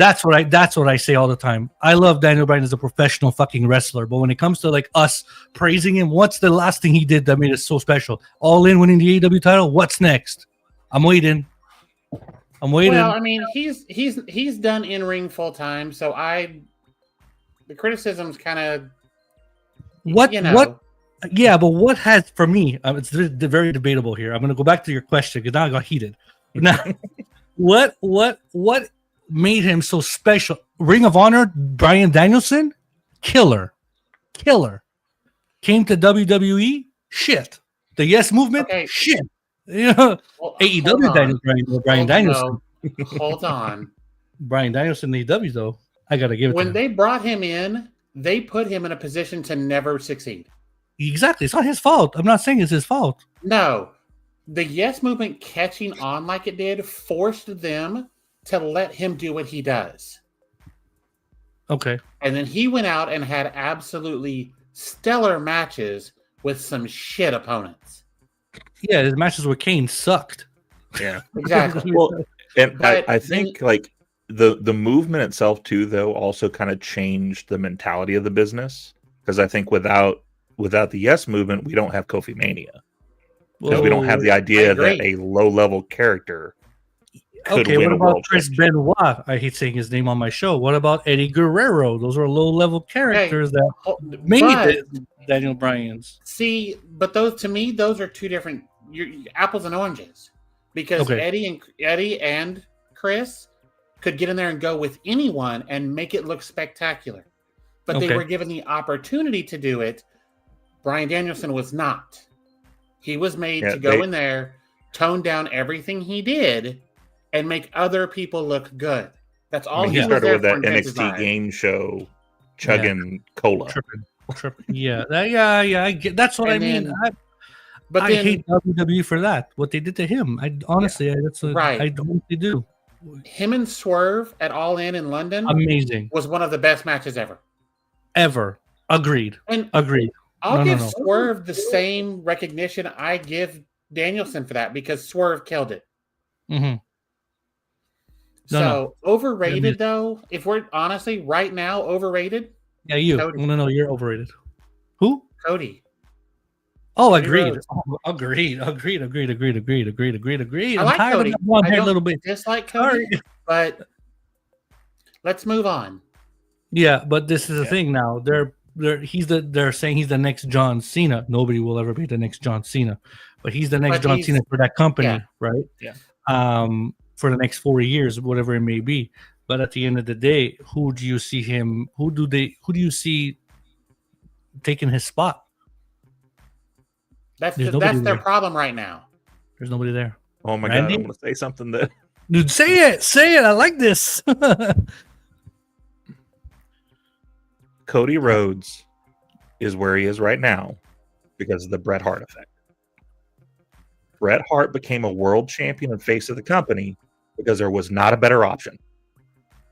that's what I say all the time. I love Daniel Bryan as a professional fucking wrestler, but when it comes to like us praising him, what's the last thing he did that made it so special? All in winning the AEW title. What's next? I'm waiting. Well, I mean, he's done in ring full time, so the criticism's kind of What? you know. What? Yeah, but what has for me? It's very debatable here. I'm going to go back to your question because now I got heated. Now, what made him so special? Ring of Honor, Bryan Danielson, killer. Came to WWE, shit. The Yes Movement, Okay. shit. You know, Well, AEW hold on. Daniel Bryan, Bryan Danielson. No, hold on. Bryan Danielson, AEW though. I gotta give it to When him. they brought him in, they put him in a position to never succeed. Exactly, it's not his fault. I'm not saying it's his fault. No, the Yes Movement catching on like it did forced them to let him do what he does. Okay. And then he went out and had absolutely stellar matches with some shit opponents. Yeah, his matches with Kane sucked. Yeah. Exactly. Well, and But I think like the movement itself too, though, also kind of changed the mentality of the business, because I think without the Yes Movement, we don't have Kofi Mania, because we don't have the I idea agree. that a low level character could Okay, win what a about world Chris championship. Benoit? I hate saying his name on my show. What about Eddie Guerrero? Those are low-level characters that made But, Daniel Bryan's. see, but those to me, those are two different apples and oranges. Because Okay. Eddie and Chris could get in there and go with anyone and make it look spectacular. But they were given the opportunity to do it. Bryan Danielson was not. He was made to go in there, tone down everything he did, and make other people look good. That's all he started with that NXT design. game show, chugging cola. Tripping. Yeah. I get. That's what I mean. I hate WWE for that. What they did to him. I honestly, that's what I don't they do. Him and Swerve at All In London, amazing, was one of the best matches ever. Agreed. Agreed. I'll give Swerve the same recognition I give Danielson for that because Swerve killed it. Mm-hmm. Overrated though. If we're honestly right now overrated. Yeah, you. Cody. No, you're overrated. Who? Cody. Oh, agreed. Agreed. I'm I like tired Cody. of that one hair a little bit. Dislike Cody, but let's move on. Yeah, but this is the thing now. They're saying he's the next John Cena. Nobody will ever be the next John Cena, but he's the next John Cena for that company, right? Yeah. For the next 4 years, whatever it may be. But at the end of the day, who do you see him? Who do you see taking his spot? That's their problem right now. There's nobody there. Oh my God! I'm going to say something that. Dude, say it. I like this. Cody Rhodes is where he is right now because of the Bret Hart effect. Bret Hart became a world champion and face of the company because there was not a better option.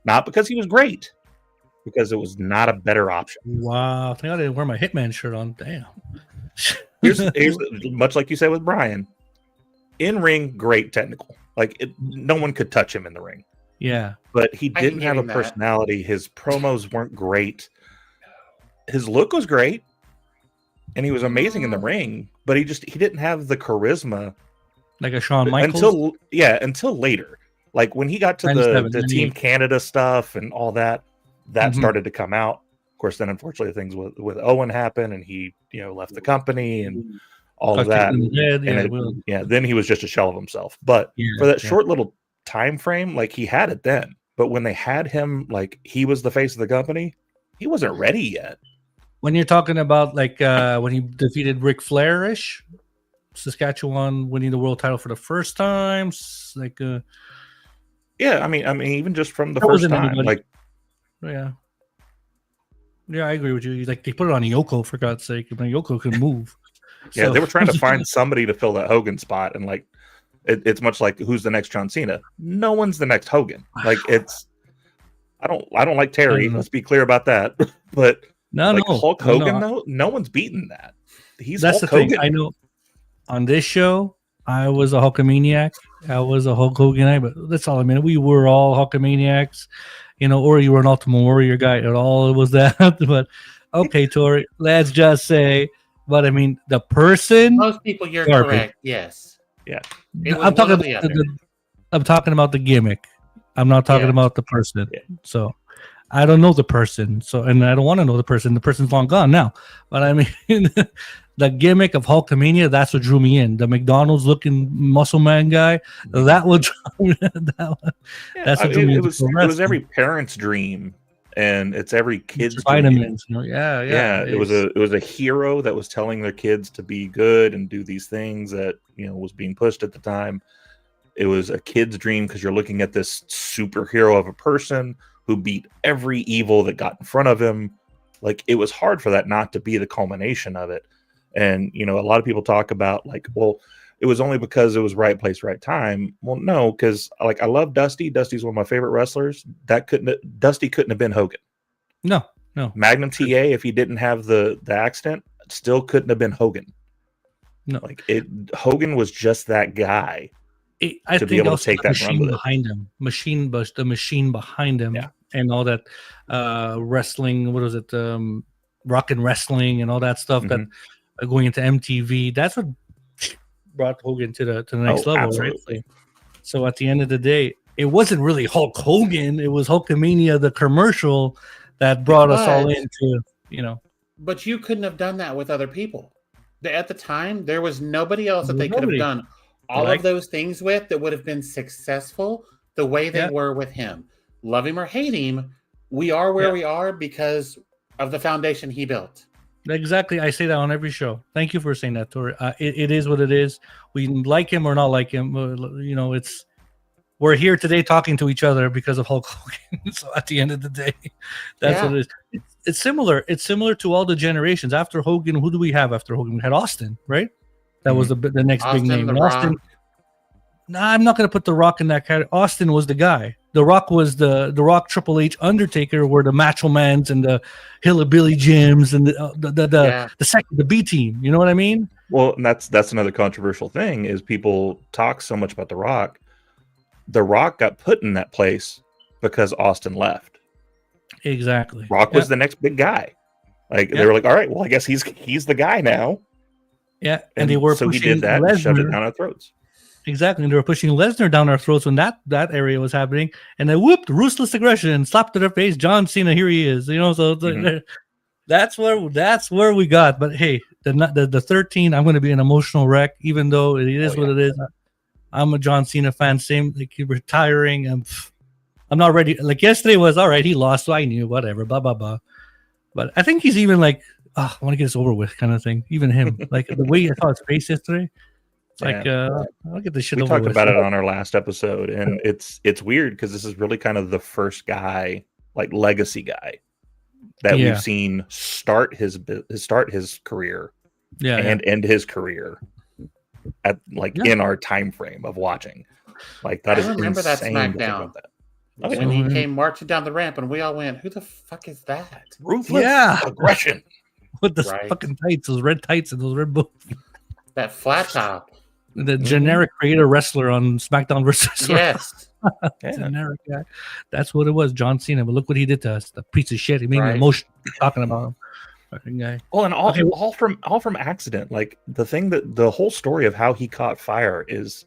Not because he was great, because it was not a better option. Wow. Thank God I didn't wear my Hitman shirt on. Damn. Here's much like you said with Brian. In ring, great technical. No one could touch him in the ring. Yeah. But he didn't have a personality. His promos weren't great. His look was great. And he was amazing in the ring. But he didn't have the charisma. Like a Shawn Michaels? Until later. Like when he got to the Team Canada stuff and all that started to come out. Of course, then unfortunately things with Owen happened and he left the company and all of that. Then he was just a shell of himself. But for that short little time frame, he had it then. But when they had him, he was the face of the company, he wasn't ready yet. When you're talking about when he defeated Ric Flair-ish, Saskatchewan winning the world title for the first time, I mean, even just from the first time, yeah, I agree with you. They put it on Yoko for God's sake. I mean, Yoko can move. Yeah, they were trying to find somebody to fill that Hogan spot, and it's much like who's the next John Cena? No one's the next Hogan. I don't like Terry. Let's be clear about that. But Hulk Hogan, though, no one's beaten that. That's Hulk Hogan. Thing. I know. On this show, I was a Hulkamaniac. I was a Hulk Hogan, but that's all I mean. We were all Hulkamaniacs, or you were an Ultimate Warrior guy. It was that. But okay, Tori, let's just say. But I mean, the person. Most people, you're correct. Yes. Yeah. I'm talking about the gimmick. I'm not talking about the person. Yeah. So I don't know the person. So, and I don't want to know the person. The person's long gone now. But I mean, the gimmick of Hulkamania, that's what drew me in. The McDonald's looking muscle man guy, that would that's what drew me in. It was every parent's dream, and it's every kid's vitamins. Dream. It was a hero that was telling their kids to be good and do these things that was being pushed at the time. It was a kid's dream because you're looking at this superhero of a person who beat every evil that got in front of him. It was hard for that not to be the culmination of it. And, a lot of people talk about it was only because it was right place, right time. Well, no, because I love Dusty. Dusty's one of my favorite wrestlers. Dusty couldn't have been Hogan. No. Magnum TA, if he didn't have the accident, still couldn't have been Hogan. No. Hogan was just that guy. To be able to take that run with behind him, the machine behind him, and all that wrestling. What was it? Rock and wrestling and all that stuff that going into MTV. That's what brought Hogan to the next level, absolutely. Right? So at the end of the day, it wasn't really Hulk Hogan. It was Hulkamania, the commercial, that brought us all into. But you couldn't have done that with other people. At the time, there was nobody else that they could have done all of those things with that would have been successful the way they were with him. love him or hate him, we are where Yeah. we are because of the foundation he built. Exactly. I say that on every show. Thank you for saying that, Tori. It is what it is. We like him or not like him. We're here today talking to each other because of Hulk Hogan. So at the end of the day, that's what it is. It's similar. It's similar to all the generations. After Hogan, who do we have after Hogan? We had Austin, right? That was the next big name. The And Rock. Austin. Nah, I'm not going to put The Rock in that category. Austin was the guy. The Rock was the Rock, Triple H, Undertaker were the Macho Mans and the Hillbilly Jims and the B team. You know what I mean? Well, and that's another controversial thing is people talk so much about The Rock. The Rock got put in that place because Austin left. Exactly. Rock was the next big guy. They were like, all right, well, I guess he's the guy now. Yeah, and they were so he pushing did that and shoved it down our throats. Exactly, and they were pushing Lesnar down our throats when that area was happening, and they whooped ruthless aggression, slapped to their face. John Cena, here he is. So that's where we got. But hey, the 13, I'm going to be an emotional wreck, even though it is what it is. I'm a John Cena fan. Same, like retiring, and I'm not ready. Like yesterday was all right. He lost, so I knew whatever. Blah blah blah. But I think he's even like, I want to get this over with, kind of thing. Even him, like the way I saw his face yesterday. Like, I'll get this shit over with. We talked about it on our last episode, and it's weird because this is really kind of the first guy, like legacy guy, that we've seen start his career, and end his career at in our time frame of watching. Like that is insane. I remember that SmackDown when he came marching down the ramp, and we all went, "Who the fuck is that?" Ruthless aggression with the fucking tights, those red tights, and those red boots. That flat top. The generic creator wrestler on SmackDown versus yes, generic guy. That's what it was, John Cena. But look what he did to us, the piece of shit. He made me emotional talking about him. Fucking guy. Well, and all from accident. Like the whole story of how he caught fire is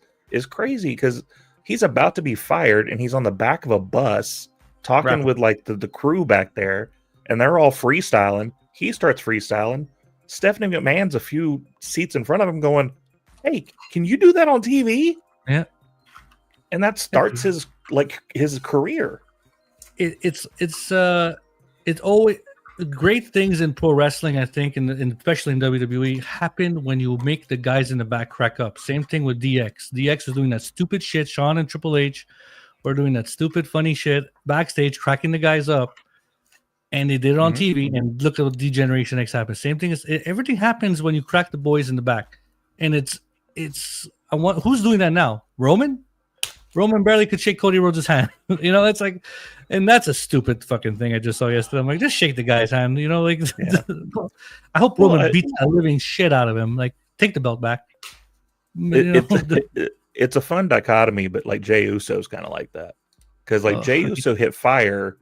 crazy because he's about to be fired and he's on the back of a bus talking with like the crew back there, and they're all freestyling. He starts freestyling. Stephanie McMahon's a few seats in front of him going, "Hey, can you do that on TV?" Yeah. And that starts his career. It's always great things in pro wrestling, I think, and especially in WWE, happen when you make the guys in the back crack up. Same thing with DX. DX is doing that stupid shit. Shawn and Triple H were doing that stupid, funny shit backstage, cracking the guys up. And they did it on TV, and look at what Degeneration X happened. Same thing is everything happens when you crack the boys in the back. And who's doing that now? Roman barely could shake Cody Rhodes' hand. It's like, and that's a stupid fucking thing I just saw yesterday. I'm like, just shake the guy's hand. I hope Roman beats the living shit out of him. Like, take the belt back. It's a fun dichotomy, but like Jey Uso's kind of like that because Jey Uso hit fire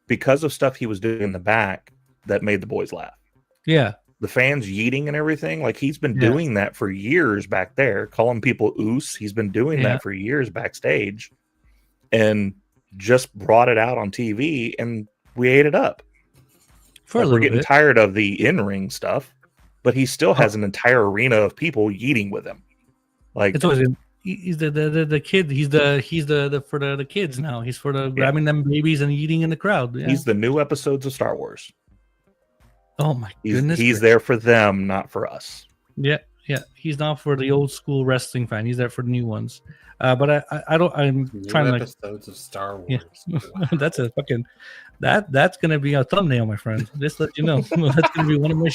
because of stuff he was doing in the back that made the boys laugh. Yeah. The fans yeeting and everything, like he's been doing that for years back there, calling people oos. He's been doing that for years backstage and just brought it out on TV and we ate it up. We're getting tired of the in-ring stuff, but he still has an entire arena of people yeeting with him. Like it's always he's the kid. He's the for the kids now. He's for the grabbing them babies and eating in the crowd. Yeah. He's the new episodes of Star Wars. Oh my goodness! He's there for them, not for us. Yeah. He's not for the old school wrestling fan. He's there for the new ones. But I don't. I'm new trying to episodes of Star Wars. Yeah. That's a fucking that's gonna be a thumbnail, my friend. Just let you know. That's gonna be one of my.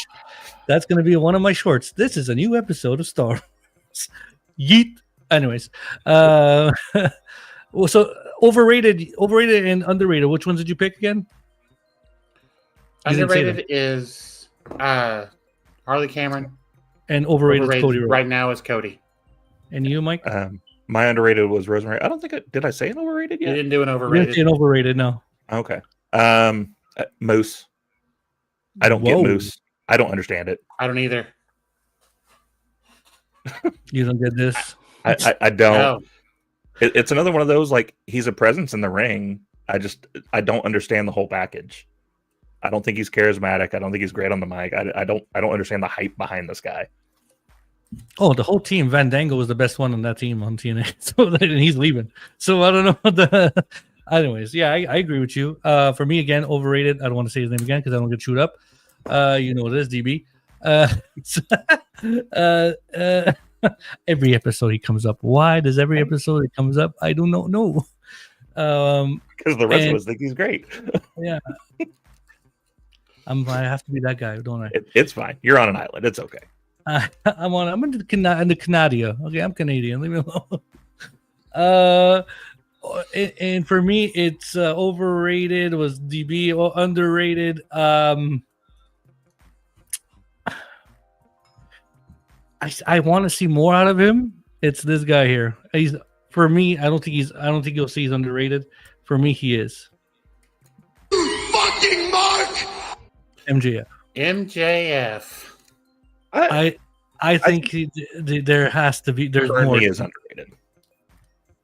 That's gonna be one of my shorts. This is a new episode of Star Wars. Yeet. Anyways, well, so overrated and underrated. Which ones did you pick again? Underrated is Harley Cameron, and overrated is Cody Rhodes. Right now is Cody. And you, Mike? My underrated was Rosemary. I don't think did I say an overrated yet? You didn't do an overrated. You didn't say an overrated, no. Okay. Moose. I don't get Moose. I don't understand it. I don't either. You don't get this. I don't. No. It's another one of those like he's a presence in the ring. I don't understand the whole package. I don't think he's charismatic. I don't think he's great on the mic. I don't understand the hype behind this guy. Oh, the whole team. Van Dangle was the best one on that team on TNA. So and he's leaving. So I don't know. Anyways, yeah, I agree with you. For me, again, overrated. I don't want to say his name again because I don't get chewed up. You know this, DB. Uh, every episode he comes up. Why does every episode it comes up? I do not know. Because the rest of us think he's great. Yeah. I have to be that guy, don't I? It's fine. You're on an island. It's okay. I'm in the Canada. Okay, I'm Canadian. Leave me alone. And for me, it's overrated. Was DB or underrated? I want to see more out of him. It's this guy here. He's for me. I don't think you'll see he's underrated. For me, he is. Fucking Mark! MJF. MJF. I think there has to be. There's more. He is underrated.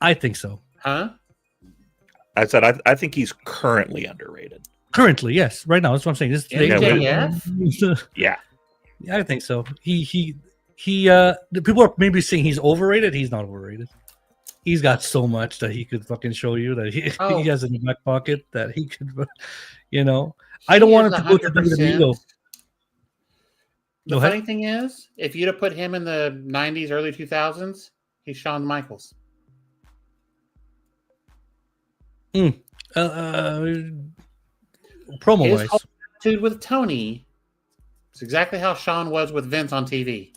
I think so. Huh? I said I think he's currently underrated. Currently, yes. Right now, that's what I'm saying. This MJF? Yeah. Yeah, I think so. The people are maybe saying he's overrated. He's not overrated. He's got so much that he could fucking show you that he has in the back pocket that he could, I don't want him to go to WWE. The funny thing is, if you'd have put him in the 90s, early 2000s, he's Shawn Michaels. Promo His wise, whole attitude with Tony is exactly how Shawn was with Vince on TV.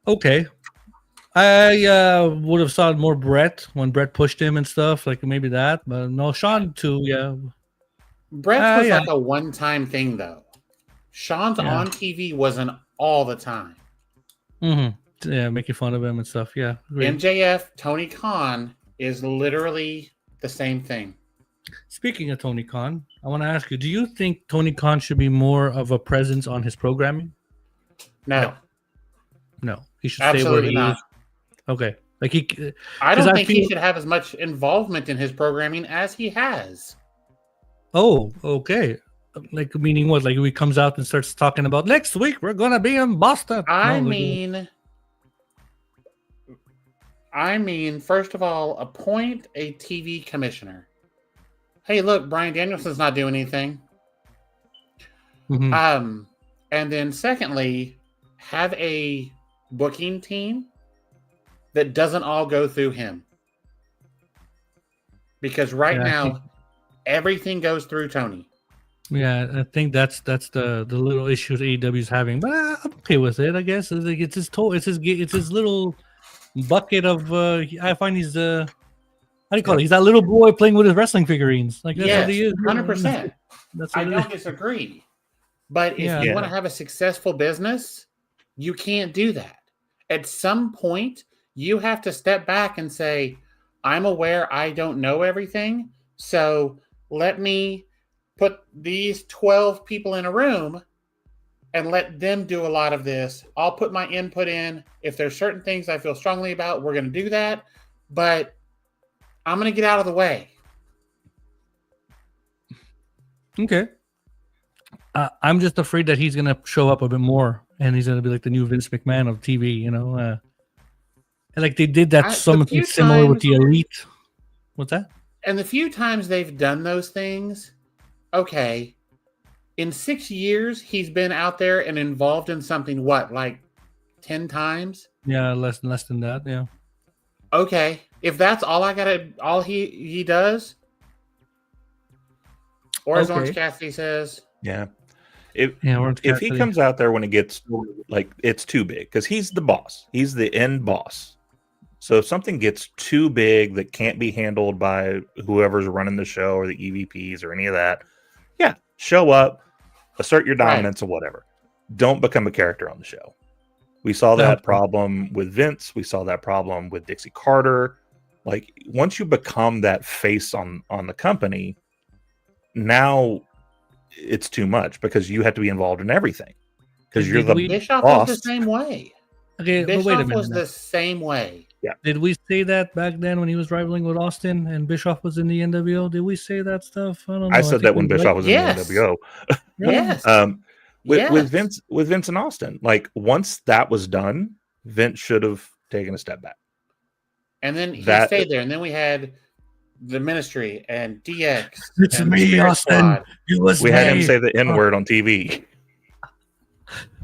okay. I would have saw more Brett when Brett pushed him and stuff, like maybe that, but no, Shawn too. Yeah, Brett was like a one-time thing, though. Shawn's on TV wasn't all the time. Mm-hmm. Yeah, making fun of him and stuff. Yeah, agreed. MJF, Tony Khan is literally the same thing. Speaking of Tony Khan, I want to ask you: do you think Tony Khan should be more of a presence on his programming? No, he should absolutely stay where he not. is. Okay, like he. I don't think he should have as much involvement in his programming as he has. Oh, okay. Like meaning what? Like he comes out and starts talking about next week we're gonna be in Boston. I mean, first of all, appoint a TV commissioner. Hey, look, Bryan Danielson's not doing anything. Mm-hmm. And then secondly, have a booking team that doesn't all go through him. Because now, everything goes through Tony. Yeah, I think that's the little issues AEW is having, but I'm okay with it. I guess it's his little bucket of. I find he's how do you call it? He's that little boy playing with his wrestling figurines. Like that's what he is. 100%. I don't disagree, but if you want to have a successful business, you can't do that. At some point, you have to step back and say, "I'm aware I don't know everything, so let me." Put these 12 people in a room and let them do a lot of this. I'll put my input in. If there's certain things I feel strongly about, we're going to do that. But I'm going to get out of the way. Okay. I'm just afraid that he's going to show up a bit more and he's going to be like the new Vince McMahon of TV, and like they did that something similar with the Elite. What's that? And the few times they've done those things, okay, in 6 years, he's been out there and involved in something, like 10 times? Yeah, less than that, yeah. Okay, if that's all he does, or as Orange Cassidy says. Yeah. If he comes out there when it gets, it's too big, because he's the boss. He's the end boss. So if something gets too big that can't be handled by whoever's running the show or the EVPs or any of that, show up, assert your dominance or whatever. Don't become a character on the show. We saw that problem with Vince. We saw that problem with Dixie Carter. Like, once you become that face on the company, now it's too much because you have to be involved in everything. Because you're the Bischoff boss. was the same way. Okay, Bischoff but wait a minute. was the same way. Yeah. Did we say that back then when he was rivaling with Austin and Bischoff was in the NWO? Did we say that stuff? I don't know. I said that when Bischoff was in the NWO. Yes. With Vince and Austin, like once that was done, Vince should have taken a step back. And then he That- stayed there. And then we had the Ministry and DX. It's and the me, Spirit Austin. Squad. It was We had him me. say the N word on TV.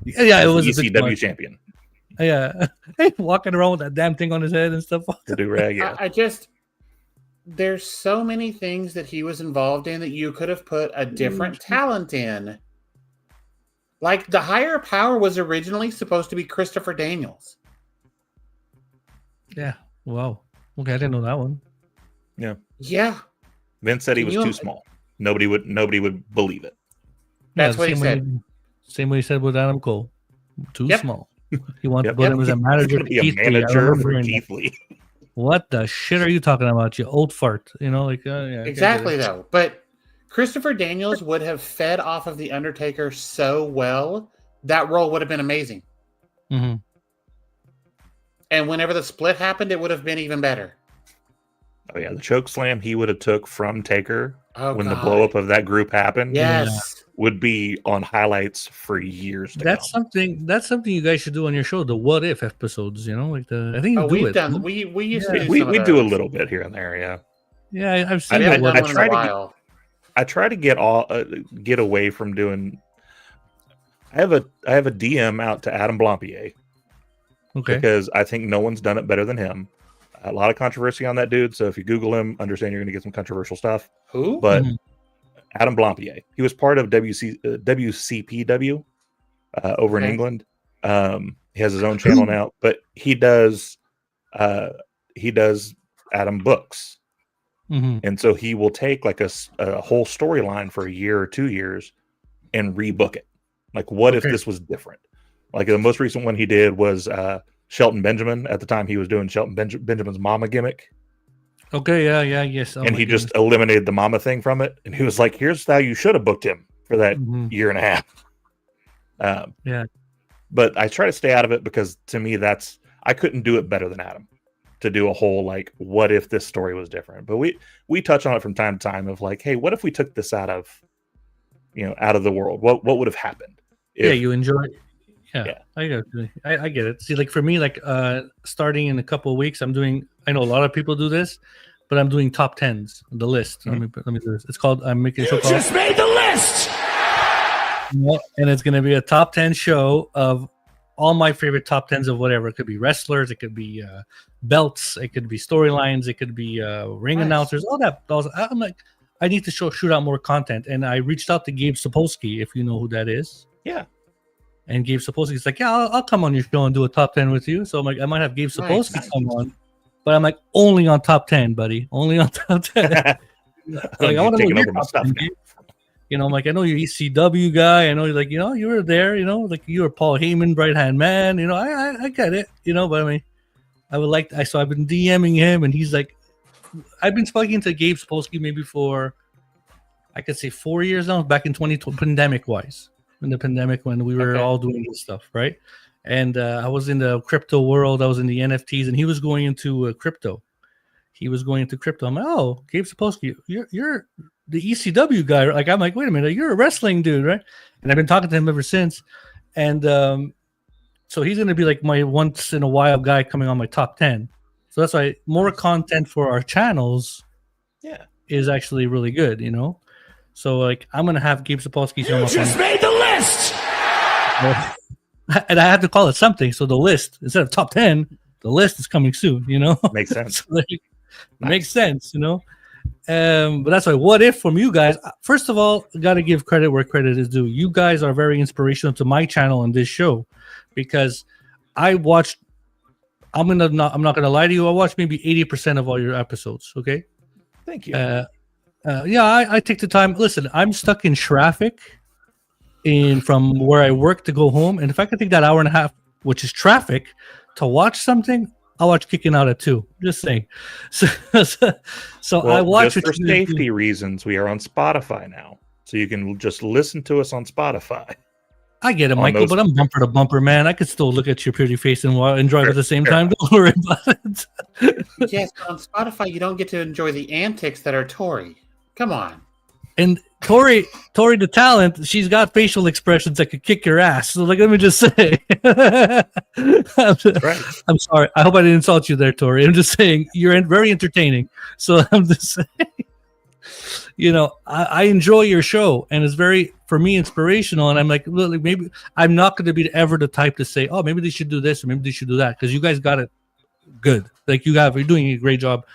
Yeah, it was He's a the bit ECW much. champion. Yeah, walking around with that damn thing on his head and stuff. The do-rag, yeah. I just, there's so many things that he was involved in that you could have put a different talent in. Like the higher power was originally supposed to be Christopher Daniels. Yeah. Wow. Okay, I didn't know that one. Yeah, Vince said he Can was you too im- small. Nobody would believe it. That's the what he same said. Same way he said with Adam Cole. Too Yep. small. He wanted to Yep. put him as a He's manager. going to to be a Keith Lee. I manager remember for hearing that. Keith Lee. What the shit are you talking about, you old fart? You know, like yeah, I get Exactly, it. though. But Christopher Daniels would have fed off of The Undertaker so well, that role would have been amazing. Mhm. And whenever the split happened, it would have been even better. Oh yeah, the choke slam he would have took from Taker Oh, when God. the blow up of that group happened Yes. would be on highlights for years to That's come. something you guys should do on your show. The what if episodes. You know, like I think you Oh, do we've it. done. no? We used to do We some of do a those. little bit here and there, yeah. Yeah, I've I seen haven't it. done Work. one in try a to while. I try to get away from doing. I have a DM out to Adam Blampier Okay. because I think no one's done it better than him. A lot of controversy on that dude, so if you Google him, understand you're going to get some controversial stuff. Who? But Mhm. Adam Blampier, he was part of WCPW over in Okay. England. He has his own channel now, but he does Adam books. Mhm. And so he will take like a whole storyline for a year or 2 years and rebook it. Like, what if Okay. this was different? Like the most recent one he did was Shelton Benjamin. At the time, he was doing Shelton Benjamin's mama gimmick, Okay. Yeah. Yes. Oh and my he just eliminated the mama thing from it. And he was like, "Here's how you should have booked him for that goodness. Mhm. year and a half." Yeah. But I try to stay out of it because to me, I couldn't do it better than Adam to do a whole like, what if this story was different? But we touch on it from time to time of like, hey, what if we took this out of the world? What would have happened? Yeah, you enjoy it. Yeah, Yeah. I get it. See, like for me, like starting in a couple of weeks, I know a lot of people do this, but I'm doing top tens, the list. Let me do this. It's called I'm making a show called Just made the list. and it's gonna be a top 10 show of all my favorite top tens of whatever. It could be wrestlers, it could be belts, it could be storylines, it could be ring Nice. announcers, all that. I'm like, I need to shoot out more content, and I reached out to Gabe Sapolsky, if you know who that is. Yeah. And Gabe Sapolsky's like, yeah, I'll come on your show and do a top 10 with you. So I'm like, I might have Gabe Sapolsky Nice. come on, but I'm like, only on top 10, buddy, only on top 10. Like, I want to know taking your over my top stuff 10, now. Gabe. I'm like, I know you're ECW guy. I know you're like, you were there, like you were Paul Heyman, right hand man. I get it, but I mean, I would like, so I've been DMing him, and he's like, I've been speaking to Gabe Sapolsky maybe for, I could say 4 years now, back in 2020, pandemic wise, in the pandemic when we were Okay. all doing this stuff, right? And I was in the crypto world, I was in the NFTs, and he was going into crypto. I'm like, oh, Gabe Sapolsky, you're the ECW guy. Like, I'm like, wait a minute, you're a wrestling dude, right? And I've been talking to him ever since. And so he's going to be like my once in a while guy coming on my top 10. So that's why more content for our channels Yeah. is actually really good, So like, I'm going to have Gabe Sapolsky show up Just made the list. and I have to call it something. So the list, instead of top 10, the list is coming soon, Makes sense. So, like, makes sense, but that's why what if from you guys, first of all, got to give credit where credit is due. You guys are very inspirational to my channel and this show, because I watched, I'm not gonna lie to you, I watched maybe 80% of all your episodes. Okay. Thank you. Yeah, I take the time. Listen, I'm stuck in traffic from where I work to go home, and if I could take that hour and a half, which is traffic, to watch something, I'll watch Kicking Out at 2. Just saying. So I watch just what for you guys do. safety reasons, we are on Spotify now, so you can just listen to us on Spotify. I get it, on Michael, those- but I'm bumper to bumper, man. I could still look at your pretty face and enjoy it at the same Fair time. Don't worry about it. Yes, but on Spotify, you don't get to enjoy the antics that are Tori. Come on. And Tori the Talent, she's got facial expressions that could kick your ass. So, like, let me just say, Right. I'm sorry. I hope I didn't insult you there, Tori. I'm just saying you're very entertaining. So I'm just saying, I enjoy your show, and it's very, for me, inspirational. And I'm like, really, maybe I'm not going to be ever the type to say, oh, maybe they should do this or maybe they should do that, because you guys got it good. Like, you're doing a great job.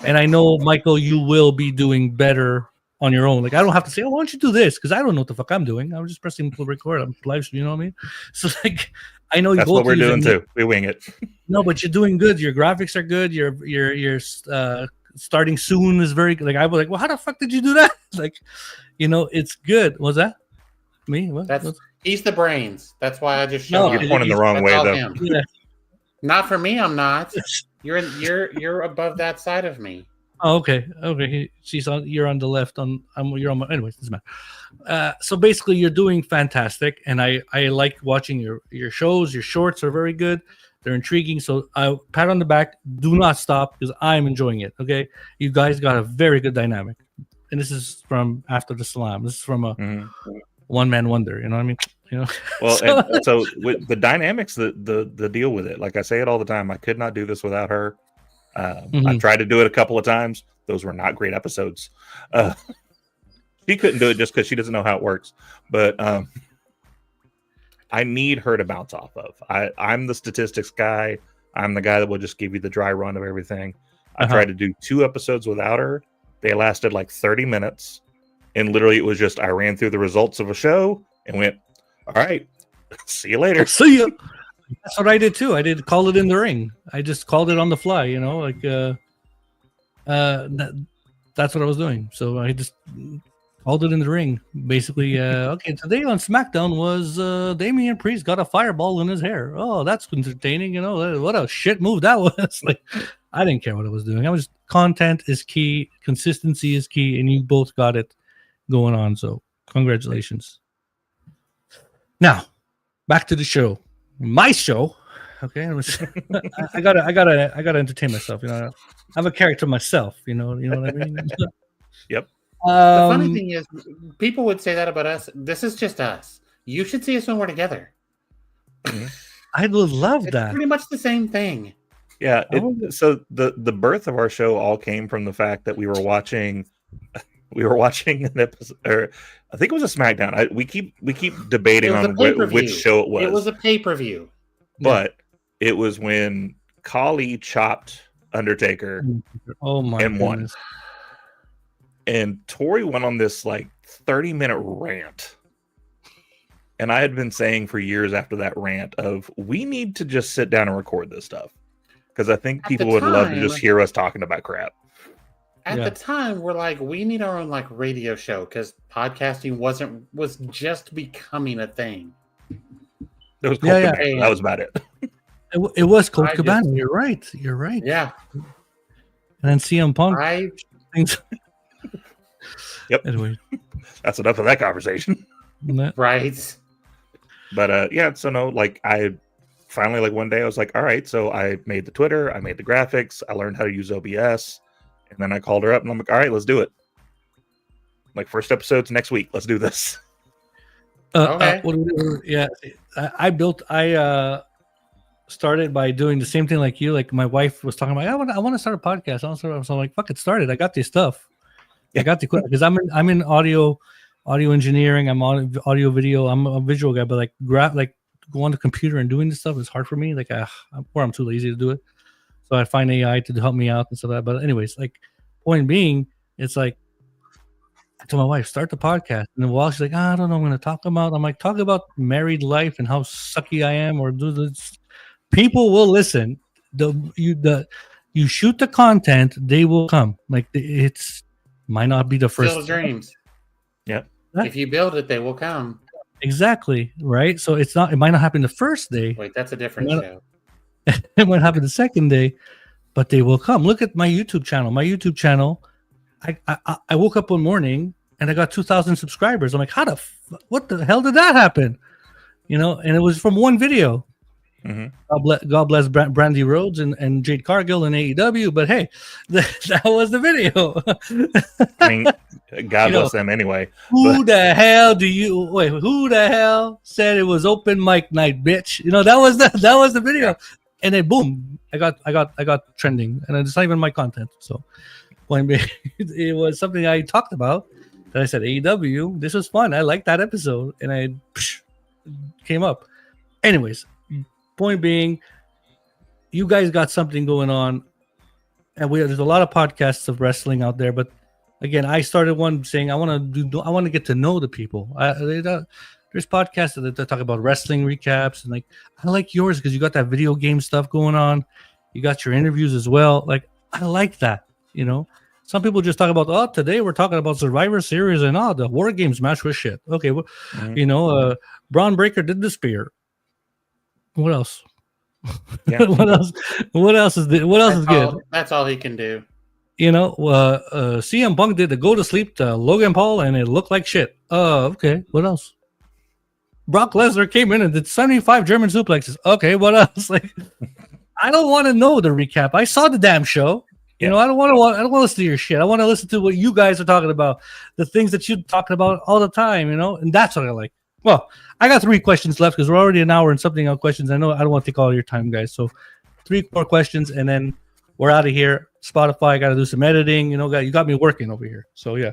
And I know, Michael, you will be doing better on your own. Like, I don't have to say, oh, why don't you do this? Because I don't know what the fuck I'm doing. I'm just pressing record. I'm live, you know what I mean? So, like, I know that's what we're doing too. We wing it. No, but you're doing good. Your graphics are good. Your starting soon is very good. Like, I was like, well, how the fuck did you do that? Like, it's good. Was that me? What? He's the brains. That's why I just showed You're pointing the wrong way, though. Yeah. Not for me. I'm not. You're above that side of me. Oh, okay. You're on the left. You're on my. Anyways, doesn't matter. So basically, you're doing fantastic, and I like watching your shows. Your shorts are very good. They're intriguing. So pat on the back. Do not stop, because I'm enjoying it. Okay, you guys got a very good dynamic, and this is from After the Slam. This is from a one man wonder. You know what I mean? Well, so with the dynamics, the deal with it. Like I say it all the time. I could not do this without her. I tried to do it a couple of times. Those were not great episodes. She couldn't do it just because she doesn't know how it works. But I need her to bounce off of. I'm the statistics guy. I'm the guy that will just give you the dry run of everything. I tried to do 2 episodes without her. They lasted like 30 minutes. And literally it was just, I ran through the results of a show and went, all right, see you later. See ya. That's what I did too. I did call it in the ring. I just called it on the fly, that's what I was doing. So I just called it in the ring. Basically, okay, today on SmackDown was Damian Priest got a fireball in his hair. Oh, that's entertaining. What a shit move that was. Like, I didn't care what I was doing. I was, content is key, consistency is key, and you both got it going on. So congratulations. Now, back to the show. My show, okay. I gotta entertain myself. I have a character myself. You know what I mean. Yep. The funny thing is, people would say that about us. This is just us. You should see us when we're together. I would love it's that. Pretty much the same thing. Yeah. So the birth of our show all came from the fact that we were watching an episode, or I think it was a SmackDown. We keep debating on which show it was. It was a pay-per-view, but it was when Khali chopped Undertaker. Oh my! And won. And Tori went on this like 30-minute rant. And I had been saying for years after that rant of, we need to just sit down and record this stuff, because I think people would love to just hear us talking about crap. At the time, we're like, we need our own like radio show, because podcasting was just becoming a thing. It was Colt Cabana. That was about it. It was Colt Cabana. You're right. Yeah. And then CM Punk. Yep. Anyway, that's enough of that conversation. Right. But so no, like I finally, like one day I was like, all right, so I made the Twitter, I made the graphics, I learned how to use OBS. And then I called her up and I'm like, all right, let's do it. Like, first episode's next week. Let's do this. Okay. I started by doing the same thing like you. Like, my wife was talking about, I want to start a podcast. So I'm like, fuck it, start it. I got this stuff. I got the equipment, because I'm in audio engineering. I'm on audio video. I'm a visual guy, but like go on the computer and doing this stuff is hard for me. Like, I'm too lazy to do it. So I find AI to help me out and stuff like that. But anyways, like, point being, it's like, I told my wife, start the podcast. And then while she's like, I don't know, I'm going to talk about. I'm like, talk about married life and how sucky I am, or do this. People will listen. You shoot the content, they will come. Like, it's might not be the first. Build dreams. Yep. If you build it, they will come. Exactly. Right. So it might not happen the first day. Wait, that's a different show. It might happen the second day, but they will come. Look at my YouTube channel. I woke up one morning and I got 2,000 subscribers. I'm like, what the hell did that happen? And it was from one video. God bless Brandy Rhodes and Jade Cargill in AEW. But hey, that was the video. I mean, God bless them anyway. Who the hell said it was open mic night, bitch? That was the video. Yeah. And then boom, I got trending, and it's not even my content. So point being, it was something I talked about. That I said AEW. This was fun. I liked that episode, and I came up. Anyways, point being, you guys got something going on, and there's a lot of podcasts of wrestling out there. But again, I started one saying I want to get to know the people. There's podcasts that talk about wrestling recaps, and I like yours because you got that video game stuff going on. You got your interviews as well. I like that. Some people just talk about, today we're talking about Survivor Series and the War Games match was shit. Okay, well, Braun Breaker did the spear. What else? Yeah. What else is good? That's all he can do. CM Punk did the go to sleep to Logan Paul, and it looked like shit. Okay, what else? Brock Lesnar came in and did 75 German suplexes. Okay, what else? I don't want to know the recap. I saw the damn show. I don't want to listen to your shit. I want to listen to what you guys are talking about, the things that you're talking about all the time, and that's what I like. Well, I got 3 questions left because we're already an hour and something on questions. I know I don't want to take all your time, guys. So 3 more questions, and then we're out of here. Spotify, got to do some editing. You got me working over here. So, yeah.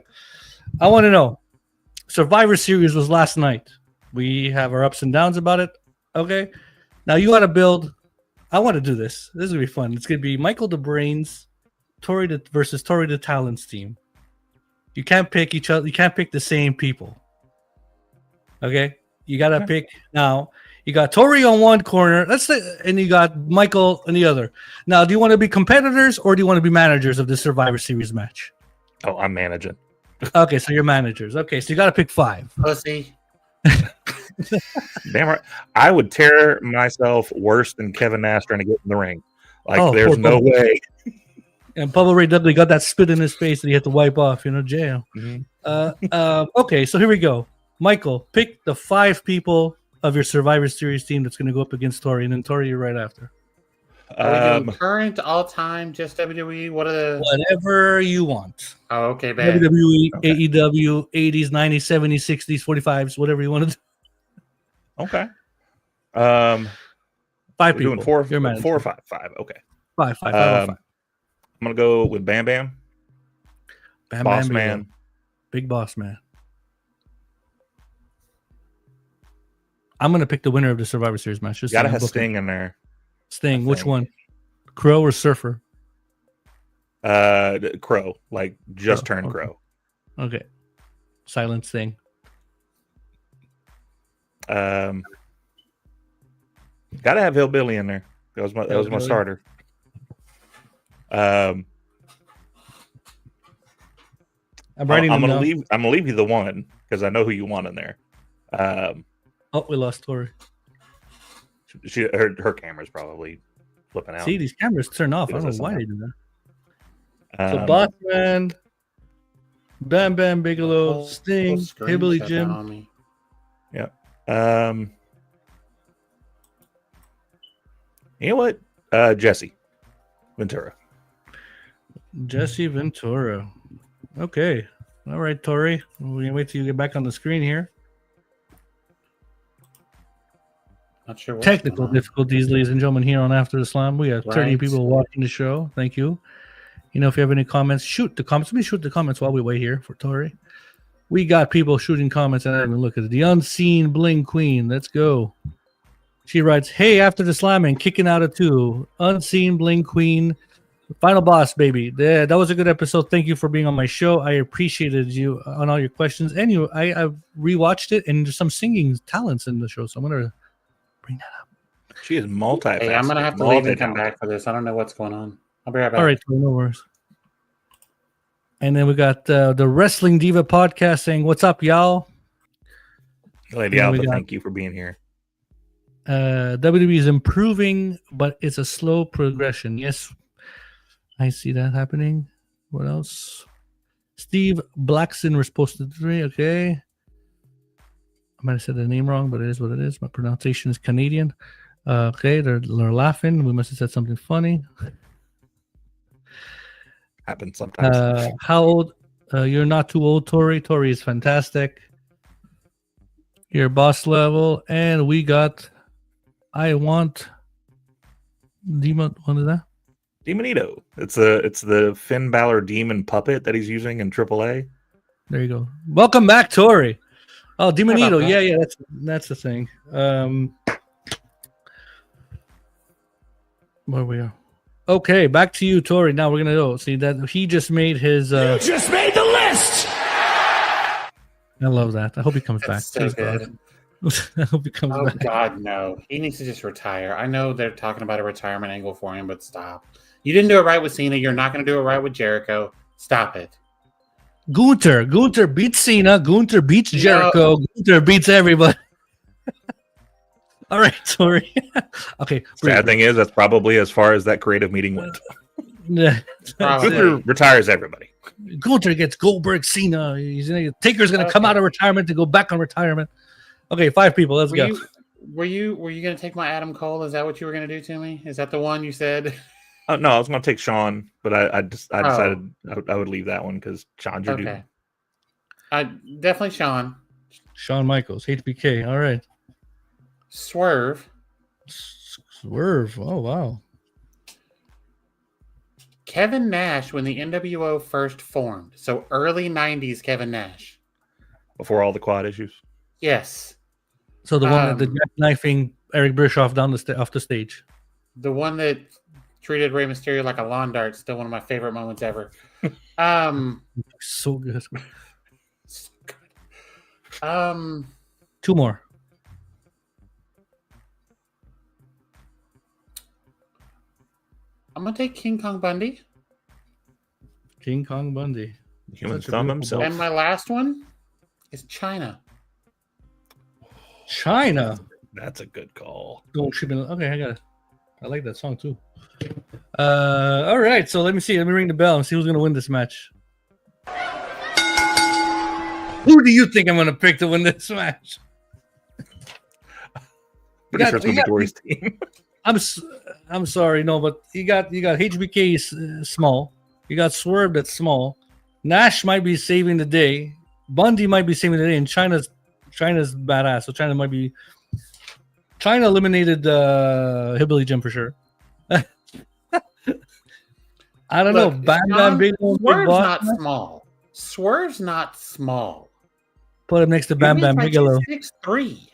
I want to know. Survivor Series was last night. We have our ups and downs about it. Okay. Now, you got to build. I want to do this. This is going to be fun. It's going to be Michael the Brains versus Tori the Talent's team. You can't pick each other. You can't pick the same people. Okay, you gotta pick now. You got Tori on one corner, and you got Michael on the other. Now, do you want to be competitors or do you want to be managers of the Survivor Series match? Oh, I'm managing. Okay, so you're managers. Okay, so you got to pick 5. Pussy. Damn right. I would tear myself worse than Kevin Nash trying to get in the ring. There's no way. And Bubba Ray Dudley got that spit in his face that he had to wipe off, jail. Mm-hmm. Okay, so here we go. Michael, pick the 5 people of your Survivor Series team that's going to go up against Tori, and then Tori, you're right after. Are we doing current, all-time, just WWE? Whatever you want. Oh, okay, man. WWE, okay. AEW, 80s, 90s, 70s, 60s, 45s, whatever you want to do. Okay. 5 people. Doing 4 or 5? 5, okay. 5. I'm going to go with Bam Bam. Boss Man. Big Boss Man. I'm going to pick the winner of the Survivor Series match. Got to have Sting in there. Sting, which one? Crow or Surfer? Crow. Turned Crow. Okay. Silent Sting. Got to have Hillbilly in there. That was my starter. I'm gonna leave you the one because I know who you want in there. We lost Tori. Her camera's probably flipping out. See, these cameras turn off. I don't know why they do that. So Boss Man, Bam Bam Bigelow, Sting, Hillbilly Jim. Yeah. You know what? Jesse Ventura. Jesse Ventura. Okay. All right, Tori. We're gonna wait till you get back on the screen here. Not sure. Technical difficulties, ladies and gentlemen, here on After the Slam. We have 30 people watching the show. Thank you. If you have any comments, shoot the comments. Let me shoot the comments while we wait here for Tori. We got people shooting comments, and I didn't even look at it. The Unseen Bling Queen. Let's go. She writes, "Hey, After the Slam and kicking out of 2. Unseen Bling Queen. Final boss, baby. That was a good episode. Thank you for being on my show. I appreciated you on all your questions. And I rewatched it, and there's some singing talents in the show, so I'm going to bring that up. She is multifaceted. Hey, I'm going to have to leave and come back for this. I don't know what's going on. I'll be right back. All right, no worries. And then we got the Wrestling Diva podcast saying, "What's up, y'all?" Lady Alpha, thank you for being here. WWE is improving, but it's a slow progression. Yes, I see that happening. What else? Steve Blackson was posted 3. Okay. I might have said the name wrong, but it is what it is. My pronunciation is Canadian. Okay, they're laughing. We must have said something funny. Happens sometimes. How old? You're not too old, Tori. Tori is fantastic. Your boss level, and we got. I want. Demon. What is that? Demonito. It's the Finn Balor demon puppet that he's using in AAA. There you go. Welcome back, Tori. Oh, Demonito. that? Yeah, that's the thing. Where we are. Okay, back to you, Tori. Now we're gonna go. See that he just made his. You just made the list. I love that. I hope he comes back. That's so Please, good. God. I hope he comes Oh back. God, no! He needs to just retire. I know they're talking about a retirement angle for him, but stop. You didn't do it right with Cena. You're not going to do it right with Jericho. Stop it. Gunther beats Cena. Gunther beats Jericho. Gunther beats everybody. All right, Tori. Okay. Sad thing is, that's probably as far as that creative meeting went. Yeah. Probably. Gunther retires everybody. Gunther gets Goldberg, Cena. Taker's going to come out of retirement to go back on retirement. Okay, 5 people. Let's go. Were you going to take my Adam Cole? Is that what you were going to do to me? Is that the one you said? No, I was going to take Sean, but I decided I would leave that one because Sean's your dude. Definitely Sean. Shawn Michaels, HBK. All right. Swerve. Oh, wow. Kevin Nash when the NWO first formed. So early 90s Kevin Nash. Before all the quad issues. Yes. So the one that the knifing Eric Bischoff off the stage. The one that treated Rey Mysterio like a lawn dart. Still one of my favorite moments ever. So good. So good. 2 more. I'm gonna take King Kong Bundy. King Kong Bundy. Human Such a thumb beautiful himself. And my last one is China. China. That's a good call. Don't shoot me. Okay, I got it. I like that song too. All right, so let me see. Let me ring the bell and see who's gonna win this match. Who do you think I'm gonna pick to win this match? Pretty sure it's going to be Tori's team. I'm sorry, no, but you got HBK small. You got Swerve that's small. Nash might be saving the day. Bundy might be saving the day, and China's badass. So China eliminated Hillbilly Jim for sure. I don't know. Bam, big old Swerve's boss. not small. Swerve's not small. Put him next to Bam Bam Bigelow. 6'3".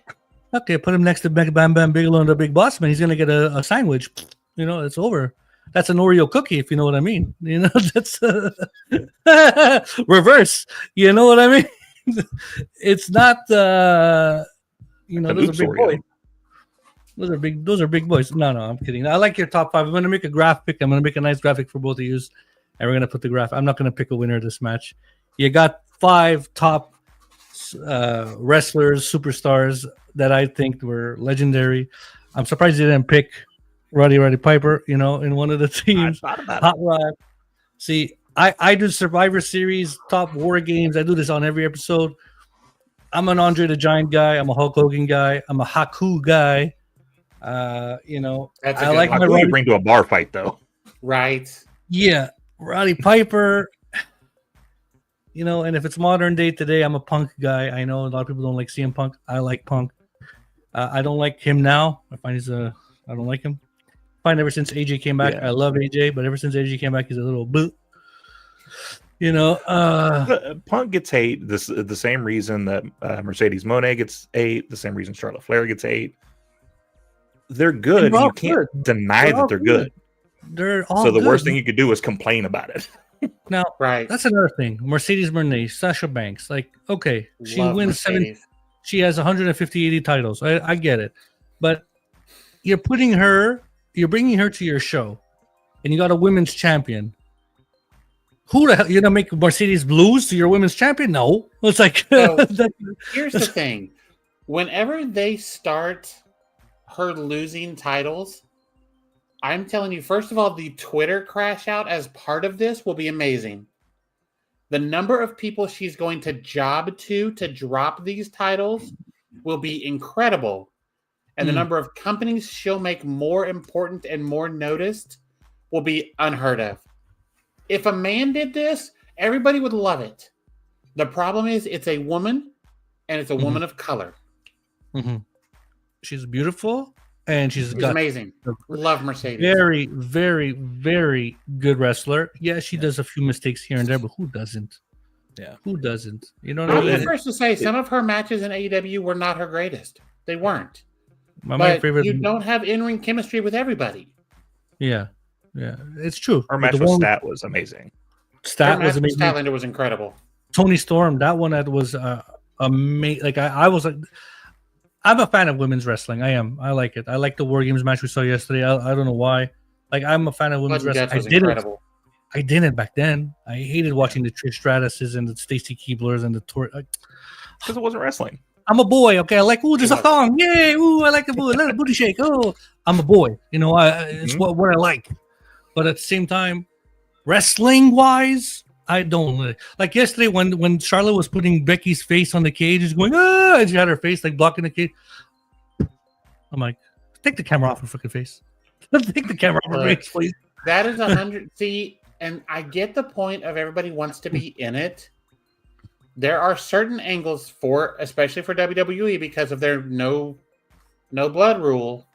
Okay, put him next to Bam Bam Bigelow and the Big Boss Man. He's gonna get a sandwich. You know, it's over. That's an Oreo cookie, if you know what I mean. You know, that's reverse. You know what I mean? It's not. You know, those are big boys. Those are big boys. No, I'm kidding. I like your top 5. I'm gonna make a graphic. I'm gonna make a nice graphic for both of you, and we're gonna put the graph. I'm not gonna pick a winner of this match. You got 5 top wrestlers, superstars that I think were legendary. I'm surprised you didn't pick Roddy Piper, you know, in one of the teams. Hot Rod. See, I do Survivor Series, top war games. I do this on every episode. I'm an Andre the Giant guy. I'm a Hulk Hogan guy. I'm a Haku guy. You know, That's I like my Roddy. You bring to a bar fight though, right? Yeah, Roddy Piper. You know, and if it's modern day today, I'm a Punk guy. I know a lot of people don't like CM Punk. I like Punk. I don't like him now. I don't like him. Ever since AJ came back, I love AJ, but ever since AJ came back, he's a little boot. You know, Punk gets hate. The same reason that Mercedes Moné gets hate. The same reason Charlotte Flair gets hate. They're good. You can't deny that they're good. They're all so the good. worst thing you could do is complain about it. Now, right. That's another thing. Mercedes Moné, Sasha Banks, like, okay, she wins Mercedes. 7. She has 150 titles. I get it, but you're bringing her to your show, and you got a women's champion. Who the hell you're gonna make Mercedes lose to your women's champion? No, it's like Here's the thing: whenever they start her losing titles, I'm telling you, first of all, the Twitter crash out as part of this will be amazing. The number of people she's going to job to drop these titles will be incredible. and the number of companies she'll make more important and more noticed will be unheard of. If a man did this, everybody would love it. The problem is it's a woman, and it's a woman of color. She's beautiful, and she's got amazing. Love Mercedes. Very, very, very good wrestler. Yeah, she does a few mistakes here and there, but who doesn't? Yeah. Who doesn't? You know what I I'm mean? the first to say some of her matches in AEW were not her greatest. They weren't. My favorite. You don't have in-ring chemistry with everybody. Yeah, it's true. Her match with Stat was amazing. Stat was amazing. Statlander was incredible. Tony Storm, that one that was amazing. Like I was like, I'm a fan of women's wrestling. I am. I like it. I like the War Games match we saw yesterday. I don't know why. Like I'm a fan of women's wrestling. I didn't back then. I hated watching the Trish Stratuses and the Stacy Keeblers and the because it wasn't wrestling. I'm a boy, okay. I like, there's a thong, yay! I like the boy, let the booty shake. Oh, I'm a boy, it's what I like. But at the same time, wrestling wise, I don't like. Yesterday when Charlotte was putting Becky's face on the cage, she's going and she had her face like blocking the cage. I'm like, take the camera off her fucking face. Take the camera off her face, please. That is 100. See. And I get the point of everybody wants to be in it. There are certain angles especially for WWE, because of their no blood rule.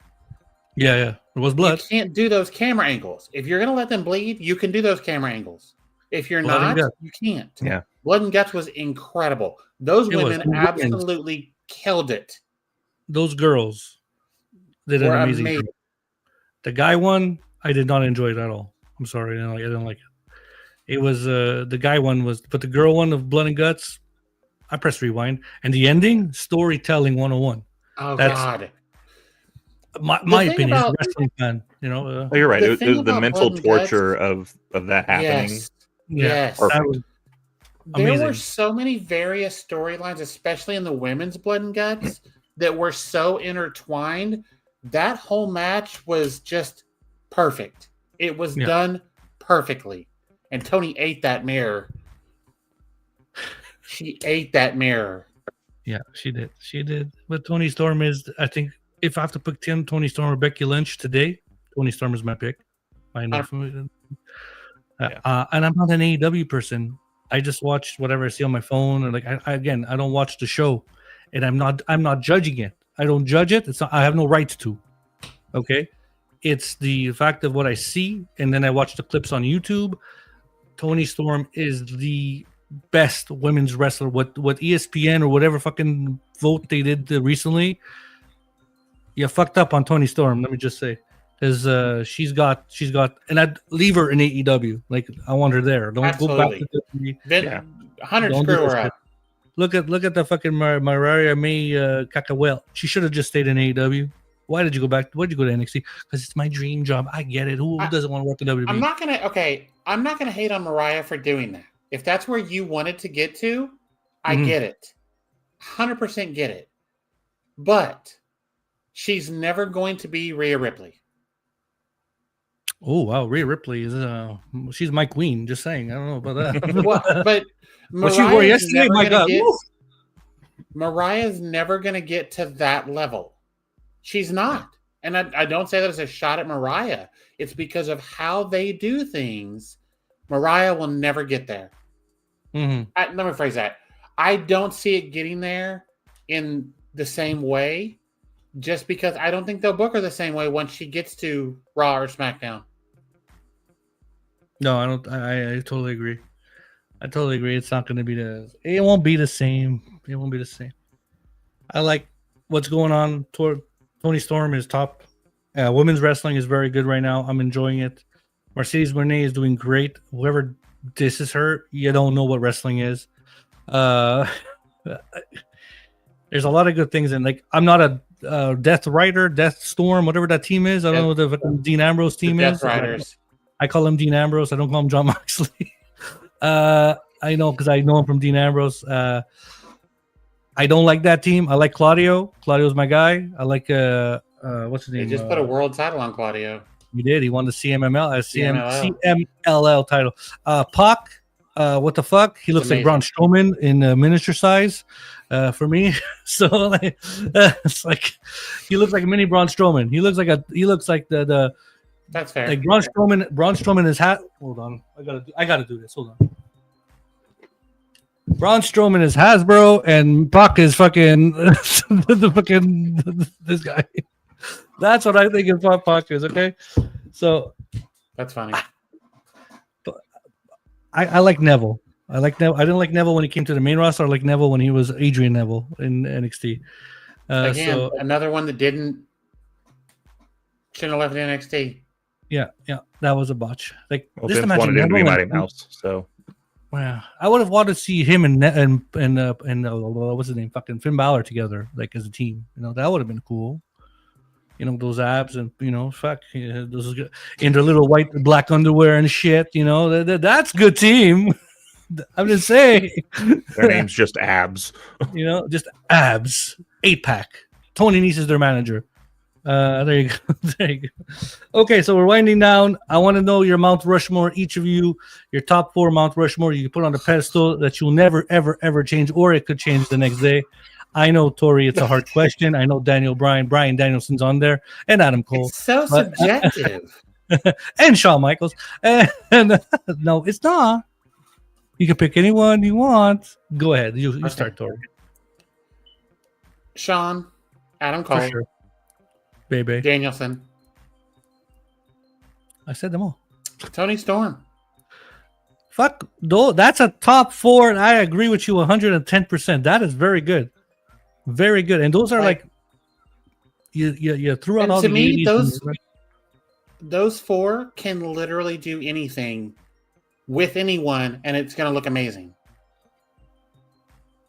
Yeah. It was blood. You can't do those camera angles. If you're going to let them bleed, you can do those camera angles. If you're not, you can't. Yeah. Blood and Guts was incredible. Those women absolutely killed it. Those girls did an amazing job. The guy one, I did not enjoy it at all. I'm sorry, I didn't like it. It was the guy one was, but the girl one of Blood and Guts, I pressed rewind, and the ending, storytelling 101. Oh, God. My opinion, as a wrestling fan, you're right. It was the mental torture of that happening. Yes. That was amazing. There were so many various storylines, especially in the women's Blood and Guts, that were so intertwined. That whole match was just perfect. It was done perfectly. And Tony ate that mirror. She ate that mirror. Yeah, she did. She did. But Tony Storm is, I think, if I have to pick Tony Storm or Becky Lynch today, Tony Storm is my pick. And I'm not an AEW person. I just watch whatever I see on my phone, or I don't watch the show, and I'm not judging it. I don't judge it. It's not, I have no right to. Okay. It's the fact of what I see, and then I watch the clips on YouTube. Tony Storm is the best women's wrestler. What ESPN or whatever fucking vote they did recently, you fucked up on Tony Storm. Let me just say, because she's got, and I'd leave her in AEW. Like I want her there. Don't go back to WWE. 100 screw her up. Look at the fucking Mariah May Cacahuel. She should have just stayed in AEW. Why did you go back? Why did you go to NXT? Because it's my dream job. I get it. Who doesn't want to work in WWE? I'm not gonna hate on Mariah for doing that. If that's where you wanted to get to, I get it. 100% get it. But she's never going to be Rhea Ripley. Oh wow, Rhea Ripley is she's my queen. Just saying. I don't know about that. but what she wore yesterday, my God. Mariah's never gonna get to that level. She's not. And I don't say that as a shot at Mariah. It's because of how they do things. Mariah will never get there. Let me phrase that. I don't see it getting there in the same way, just because I don't think they'll book her the same way once she gets to Raw or SmackDown. No, I don't. I totally agree. I totally agree. It's not going to be it won't be the same. It won't be the same. I like what's going on. Tony Storm is top. Women's wrestling is very good right now. I'm enjoying it. Mercedes Moné is doing great. Whoever disses her, you don't know what wrestling is. There's a lot of good things, and I'm not a Death Rider, Death Storm, whatever that team is. I don't know what the Dean Ambrose team is. Death Riders. I call him Dean Ambrose. I don't call him John Moxley. I know because I know him from Dean Ambrose. I don't like that team. I like Claudio. Claudio's my guy. I like what's his name? They just put a world title on Claudio. He did. He won the CMLL title. Pac, what the fuck? He looks like Braun Strowman in miniature size for me. So like, it's like he looks like a mini Braun Strowman. He looks like the That's fair. like Braun Strowman is hat. Hold on, I gotta do this. Hold on. Braun Strowman is Hasbro and Pac is fucking the fucking this guy. That's what I think is what Pac is. Okay, so that's funny. I like Neville. I didn't like Neville when he came to the main roster. I like Neville when he was Adrian Neville in NXT. Again, another one that shouldn't have left in NXT. Yeah, that was a botch. Like Vince wanted him to be Mighty Mouse, so. Wow, I would have wanted to see him and what's his name, fucking Finn Balor together, like as a team. That would have been cool. Those abs and fuck, those in their little white black underwear and shit. That's good team. I'm just saying. Their name's just abs. Just abs. 8-pack. Tony Nese is their manager. There you go. There you go. Okay, so we're winding down. I want to know your Mount Rushmore, each of you, your top 4 Mount Rushmore you can put on the pedestal that you'll never, ever, ever change, or it could change the next day. I know, Tori, it's a hard question. I know Brian Danielson's on there, and Adam Cole. It's so subjective. And Shawn Michaels. And no, it's not. You can pick anyone you want. Go ahead. You start, Tori. Shawn, Adam Cole. For sure. Baby. Danielson. I said them all. Tony Storm. Fuck, that's a top 4, and I agree with you 110%. That is very good. Very good. And those are like you threw out all to the me, those 4 can literally do anything with anyone, and it's going to look amazing.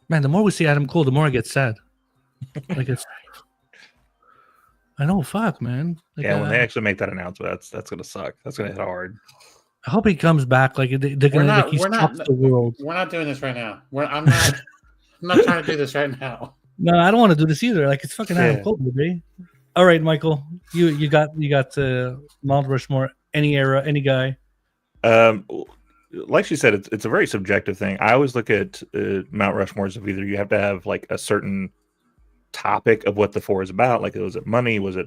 Man, the more we see Adam Cole, the more I get sad. Like it's I know, fuck, man. Like, when they actually make that announcement, that's gonna suck. That's gonna hit hard. I hope he comes back. Like they're gonna like he's top the world. We're not doing this right now. I'm not trying to do this right now. No, I don't want to do this either. Like it's fucking Adam Cole, baby. All right, Michael, you got Mount Rushmore, any era, any guy. Like she said, it's a very subjective thing. I always look at Mount Rushmores of either you have to have like a certain topic of what the 4 is about. Like, was it money? Was it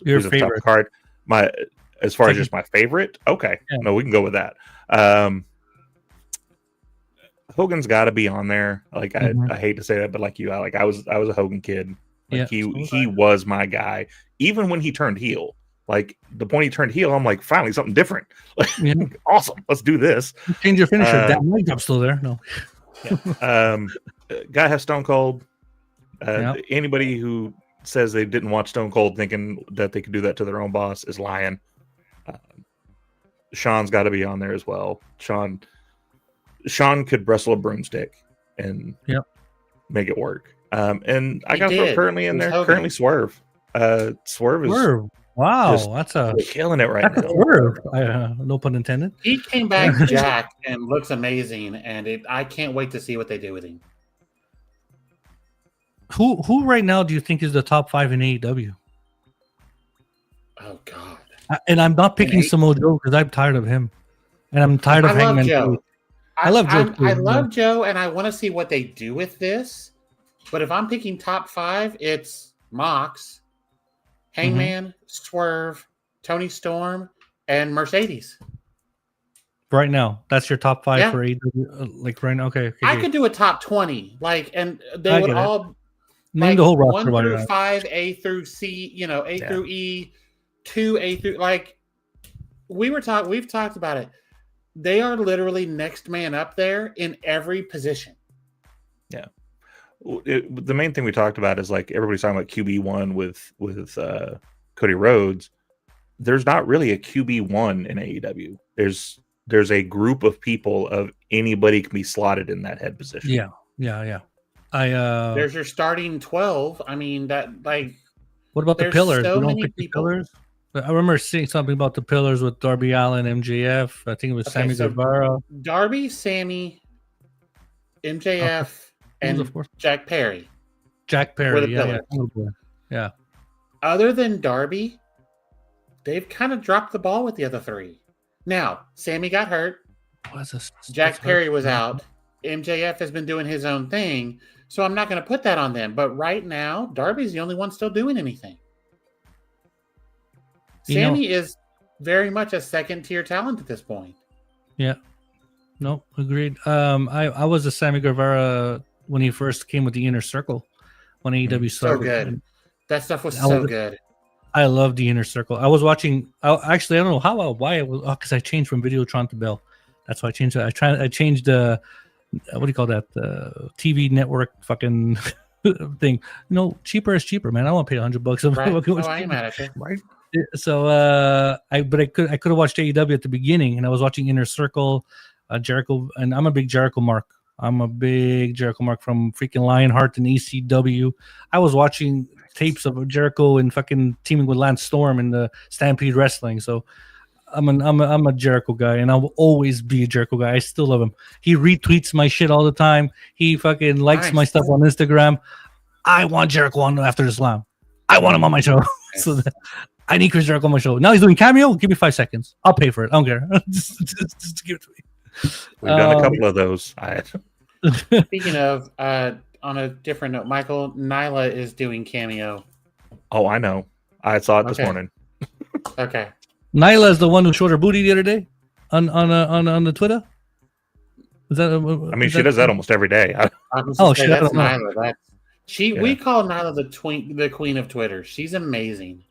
your favorite card? As far as just my favorite. Okay, no, we can go with that. Hogan's got to be on there. Like I hate to say that, but like I was a Hogan kid. Like he was my guy. Even when he turned heel, like the point he turned heel, I'm like, finally something different. Like, awesome, let's do this. Change your finisher. That mic up still there. No. Gotta have Stone Cold. Anybody who says they didn't watch Stone Cold thinking that they could do that to their own boss is lying. Shawn's got to be on there as well. Shawn could wrestle a broomstick and make it work. And I got currently in there. Currently Swerve. Swerve is wow. That's killing it right now. Swerve. No pun intended. He came back jacked and looks amazing, and I can't wait to see what they do with him. Who right now do you think is the top 5 in AEW? Oh God. And I'm not picking Samoa Joe because I'm tired of him, and I'm tired of Hangman Joe. I love Joe. I love Joe, and I want to see what they do with this. But if I'm picking top 5, it's Mox, Hangman, Swerve, Tony Storm, and Mercedes. Right now, that's your top 5 for AEW. Like right now, okay. I could do a top 20, and they would all name the whole roster 1 through 5, A through C, A through E. 2A through we've talked about it. They are literally next man up there in every position. Yeah. The main thing we talked about is like everybody's talking about QB1 with Cody Rhodes. There's not really a QB1 in AEW. There's a group of people of anybody can be slotted in that head position. Yeah. There's your starting 12. I mean that what about the pillars? So we don't many pick people. The pillars. I remember seeing something about the pillars with Darby Allin, MJF. I think it was Sammy Guevara. Darby, Sammy, MJF, and Jack Perry. Jack Perry, yeah. Other than Darby, they've kind of dropped the ball with the other 3. Now, Sammy got hurt. Jack Perry was out. MJF has been doing his own thing, so I'm not going to put that on them. But right now, Darby's the only one still doing anything. Sammy is very much a second-tier talent at this point. Yeah. No, agreed. I was a Sammy Guevara when he first came with the Inner Circle when AEW started. So good. That stuff was so good. I love the Inner Circle. I was watching. Actually, I don't know why it was. Because I changed from Videotron to Bell. That's why I changed it. I changed the what do you call that? TV network fucking thing. Cheaper is cheaper, man. I want to pay $100. Right. I am mad at you. Right. So I could have watched AEW at the beginning, and I was watching Inner Circle, Jericho, and I'm a big Jericho mark. I'm a big Jericho mark from freaking Lionheart and ECW. I was watching tapes of Jericho and fucking teaming with Lance Storm in the Stampede Wrestling. So I'm a Jericho guy, and I will always be a Jericho guy. I still love him. He retweets my shit all the time. He fucking likes my stuff on Instagram. I want Jericho on After the Slam. I want him on my show. So I need Chris Jericho on my show. Now he's doing cameo. Give me 5 seconds. I'll pay for it. I don't care. just give it to me. We've done a couple of those. Speaking of, on a different note, Michael, Nyla is doing cameo. Oh, I know. I saw it this morning. Okay. Nyla is the one who showed her booty the other day on the Twitter. Is that? She does that almost every day. That's Nyla. We call Nyla the queen of Twitter. She's amazing.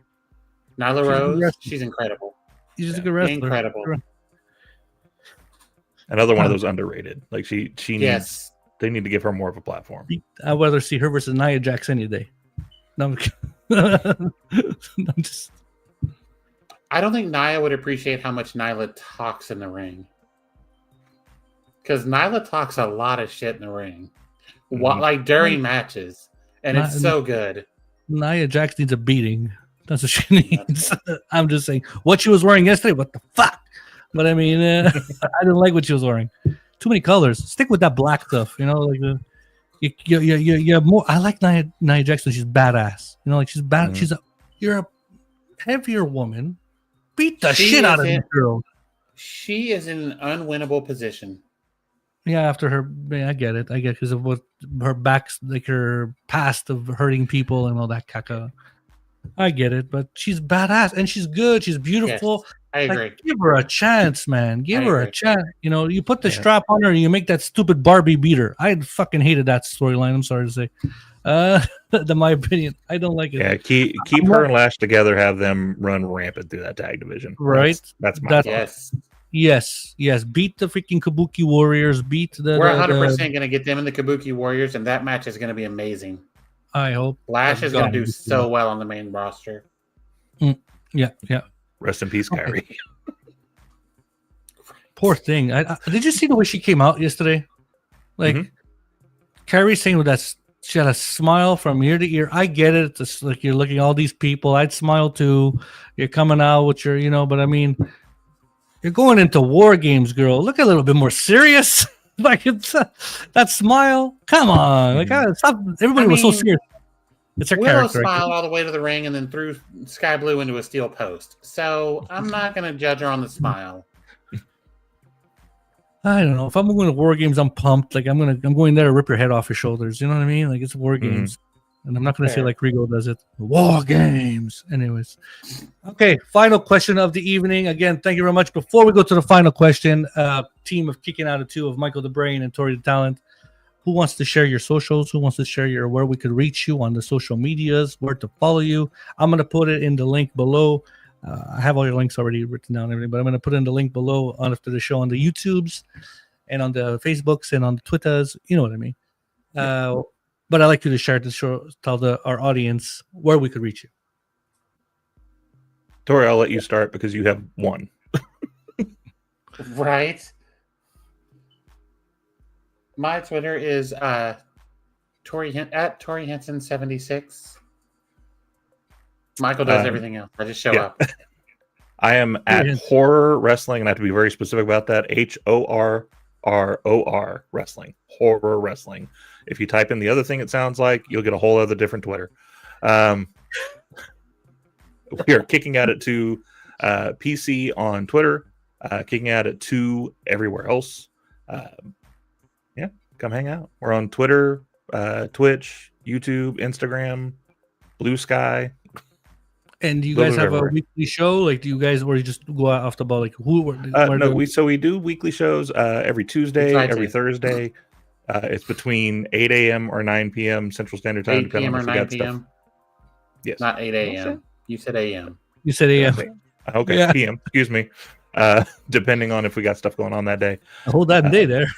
Nyla Rose, she's incredible. She's a good wrestler. Incredible. Another one of those underrated. Like she needs. Yes. They need to give her more of a platform. I'd rather see her versus Nia Jax any day. No, I'm just. I don't think Nia would appreciate how much Nyla talks in the ring. Because Nyla talks a lot of shit in the ring. Like during matches. And it's so good. Nia Jax needs a beating. That's what she needs. I'm just saying. What she was wearing yesterday, what the fuck? But I mean, I didn't like what she was wearing. Too many colors. Stick with that black stuff. Like you have more. I like Nia Jax. She's badass. Like she's bad. You're a heavier woman. Beat the shit out of this girl. She is in an unwinnable position. Yeah, after her, I get it. Because of what her back's like, her past of hurting people and all that caca. I get it, but she's badass and she's good. She's beautiful. Yes, I agree. Give her a chance, man. Give her a chance. You put the strap on her and you make that stupid Barbie beat her. I fucking hated that storyline. I'm sorry to say. My opinion, I don't like it. Yeah, keep her and Lash together. Have them run rampant through that tag division. Right. That's my thought. Yes. Beat the freaking Kabuki Warriors. We're 100% going to get them in the Kabuki Warriors, and that match is going to be amazing. I hope. Lash is going to do so well on the main roster. Yeah. Rest in peace, Kyrie. Poor thing. Did you see the way she came out yesterday? Like, Kyrie saying that she had a smile from ear to ear. I get it. It's like you're looking at all these people. I'd smile too. You're coming out with your, but I mean, you're going into War Games, girl. Look a little bit more serious. Like that smile. Come on. Like everybody was so serious. It's her character. Smiled all the way to the ring and then threw Sky Blue into a steel post. So I'm not going to judge her on the smile. I don't know. If I'm going to War Games, I'm pumped. Like I'm going there to rip your head off your shoulders. You know what I mean? Like it's War Games. And I'm not going to say like Rigo does it. War Games. Anyways. Okay. Final question of the evening. Again, thank you very much. Before we go to the final question, team of Kicking Out of Two of Michael the Brain and Tori the Talent. Who wants to share your socials? Who wants to share where we could reach you on the social medias, where to follow you? I'm going to put it in the link below. I have all your links already written down and everything, but I'm going to put in the link below after the show on the YouTubes and on the Facebooks and on the Twitters. You know what I mean? But I'd like you to share the show, tell our audience where we could reach you. Tori, I'll let you start because you have one. Right. My Twitter is Tori Henson 76. Michael does everything else. I just show up. I am at Horror Wrestling, and I have to be very specific about that. HORROR Wrestling. Horror Wrestling. If you type in the other thing it sounds like, you'll get a whole other different Twitter. We are Kicking At It to PC on Twitter. kicking out at 2 everywhere else. Yeah, come hang out. We're on Twitter, Twitch, YouTube, Instagram, Blue Sky. And do you guys have a weekly show? Like, do you guys, or you just go out off the ball? Like, No, we do weekly shows every Tuesday, every Thursday. It's between 8 a.m. or 9 p.m. Central Standard Time. 8 p.m. or 9 p.m. Yes, not 8 a.m. You said a.m. You said a.m. Okay, yeah. PM. Excuse me. Depending on if we got stuff going on that day. A whole damn day there.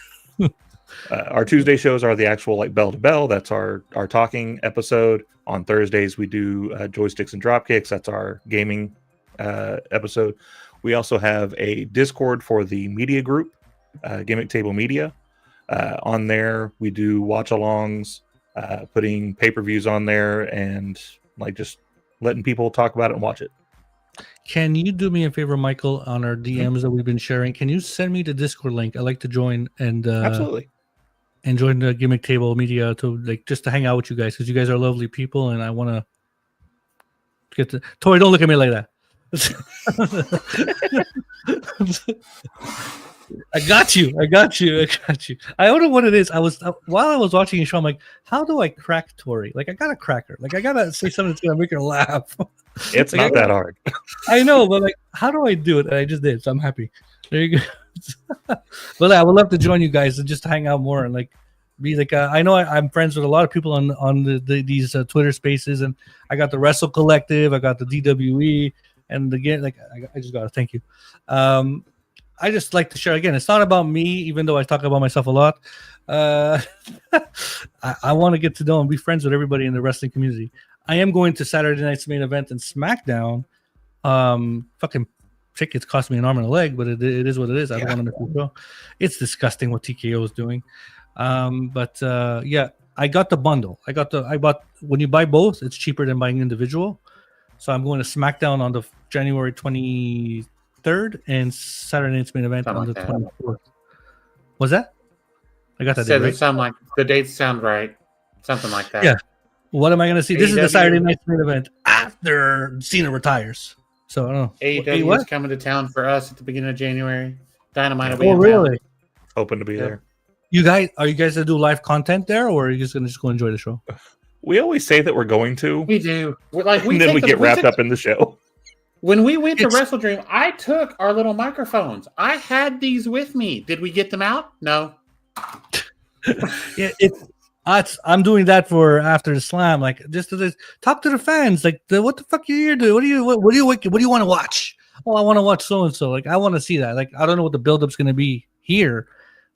Our Tuesday shows are the actual like bell to bell. That's our talking episode. On Thursdays we do joysticks and dropkicks. That's our gaming episode. We also have a Discord for the media group, Gimmick Table Media. On there we do watch-alongs, putting pay-per-views on there, and like just letting people talk about it and watch it. Can you do me a favor, Michael, on our DMs that we've been sharing? Can you send me the Discord link? I'd like to join and absolutely. And join the Gimmick Table Media to like just to hang out with you guys, because you guys are lovely people, and I want to get to. Tori, don't look at me like that. I got you. I don't know what it is. While I was watching your show, I'm like, how do I crack Tori? Like, I gotta crack her. Like, I gotta say something that's gonna make her laugh. It's like, not that hard. I know, but like, how do I do it? And I just did, so I'm happy. There you go. Well, I would love to join you guys and just hang out more and like be like. I know I'm friends with a lot of people on these Twitter Spaces, and I got the Wrestle Collective, I got the DWE, and again, like I just gotta thank you. I just like to share again. It's not about me, even though I talk about myself a lot. I want to get to know and be friends with everybody in the wrestling community. I am going to Saturday night's main event in SmackDown. Fucking tickets cost me an arm and a leg, but it is what it is. I don't want to make it go. It's disgusting what TKO is doing. But I got the bundle. I bought when you buy both, it's cheaper than buying individual. So I'm going to SmackDown on the January 23rd and Saturday night's main event on the 24th. Was that? I got that. Said right? Sound like the dates sound right. Something like that. Yeah. What am I going to see? This is the Saturday night's main event after Cena retires. So I don't know. AEW is coming to town for us at the beginning of January. Dynamite will be in really? Town. Hoping to be there. Are you guys going to do live content there, or are you just going to go enjoy the show? We always say that we're going to. We do. And then we get wrapped up in the show. When we went to WrestleDream, I took our little microphones. I had these with me. Did we get them out? No. Yeah, I'm doing that for after the slam, like just to talk to the fans. Like, what the fuck are you here doing? What do you want to watch? Oh, I want to watch so and so. Like, I want to see that. Like, I don't know what the build-up's going to be here,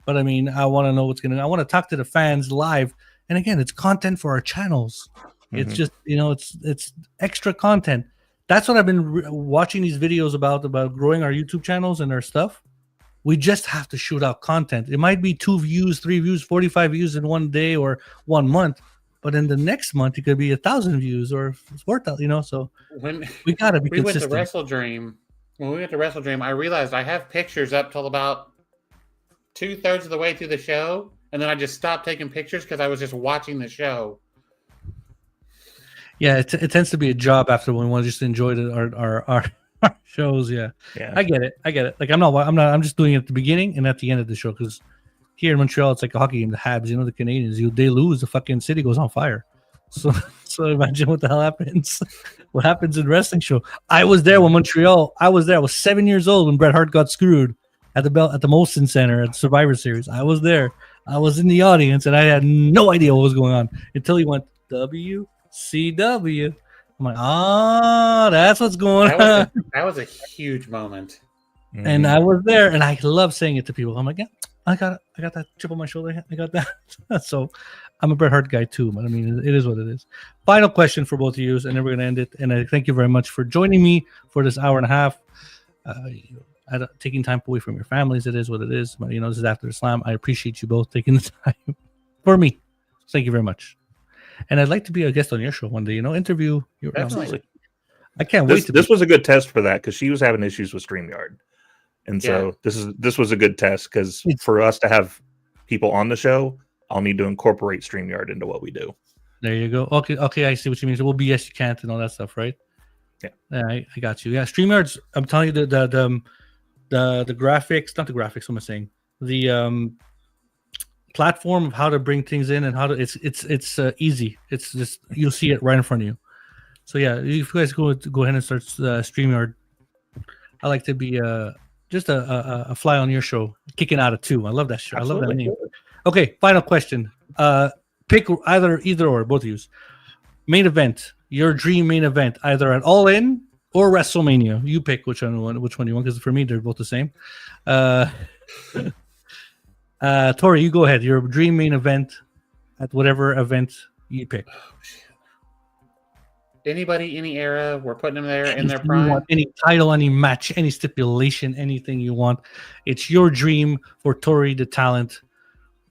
but I mean, I want to know I want to talk to the fans live. And again, it's content for our channels. Mm-hmm. It's just it's extra content. That's what I've been watching these videos about growing our YouTube channels and our stuff. We just have to shoot out content. It might be 2 views, 3 views, 45 views in one day or 1 month, but in the next month it could be 1,000 views or 4,000. So we gotta be consistent. When we went to WrestleDream, I realized I have pictures up till about 2/3 of the way through the show, and then I just stopped taking pictures because I was just watching the show. Yeah, it tends to be a job after when we want to just enjoy our shows. Yeah, I get it. Like I'm just doing it at the beginning and at the end of the show, because here in Montreal it's like a hockey game. The Habs, the Canadians, they lose, the fucking city goes on fire. So imagine what the hell happens. What happens in wrestling show? I was there when Montreal. I was 7 years old when Bret Hart got screwed at the Molson Center at Survivor Series. I was there. I was in the audience and I had no idea what was going on until he went WCW. I'm like, that's what's going on. That was a huge moment. Mm-hmm. And I was there, and I love saying it to people. I'm like, yeah, I got that chip on my shoulder. I got that. So I'm a Bret Hart guy too, but I mean, it is what it is. Final question for both of you, and then we're going to end it. And I thank you very much for joining me for this hour and a half. Taking time away from your families, it is what it is. But this is after the slam. I appreciate you both taking the time for me. Thank you very much. And I'd like to be a guest on your show one day. Interview. Absolutely. I can't wait. This was a good test for that, because she was having issues with StreamYard, and so this was a good test, because for us to have people on the show, I'll need to incorporate StreamYard into what we do. There you go. Okay, I see what you mean. So we'll be yes, you can't, and all that stuff, right? Yeah. I got you. Yeah, StreamYard's. I'm telling you, the graphics, not the graphics. What am I saying? The platform of how to bring things in and how to it's easy. It's just you'll see it right in front of you. So yeah, if you guys go ahead and start streaming, or I like to be just a fly on your show, kicking out of two. I love that show. Absolutely. I love that name. Okay, final question. Pick either or, both of you. Main event, your dream main event, either at All In or WrestleMania. You pick which one you want, because for me they're both the same. Tori, you go ahead. Your dream main event at whatever event you pick. Anybody, any era, we're putting them there in their You prime. want any title, any match, any stipulation, anything you want. It's your dream for Tori the Talent.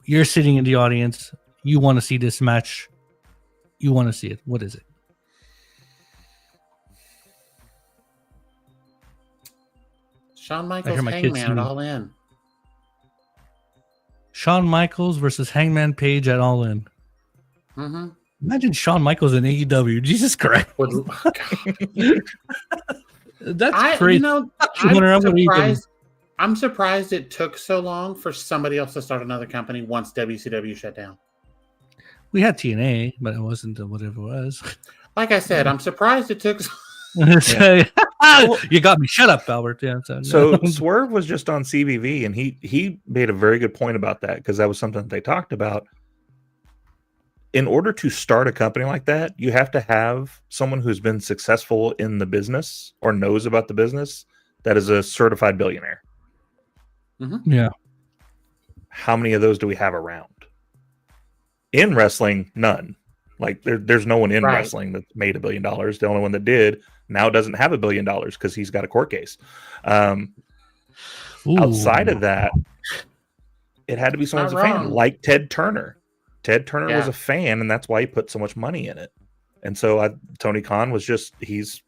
You're sitting in the audience. You want to see this match. You want to see it. What is it? Shawn I Michaels, hear my kids Hangman at singing. All In. Shawn Michaels versus Hangman Page at All In. Mm-hmm. Imagine Shawn Michaels in AEW. Jesus Christ. That's crazy. I'm surprised it took so long for somebody else to start another company once WCW shut down. We had TNA, but it wasn't whatever it was. Like I said, I'm surprised it took. You got me. Shut up, Albert. Yeah. So Swerve was just on CBV, and he made a very good point about that, because that was something that they talked about. In order to start a company like that, you have to have someone who's been successful in the business or knows about the business that is a certified billionaire. Mm-hmm. Yeah. How many of those do we have around? In wrestling, none. Like there's no one in wrestling that made $1 billion. The only one that did now doesn't have $1 billion because he's got a court case. Outside of that, it had to be someone who's a fan, like Ted Turner. Ted Turner was a fan, and that's why he put so much money in it. And so Tony Khan was just he's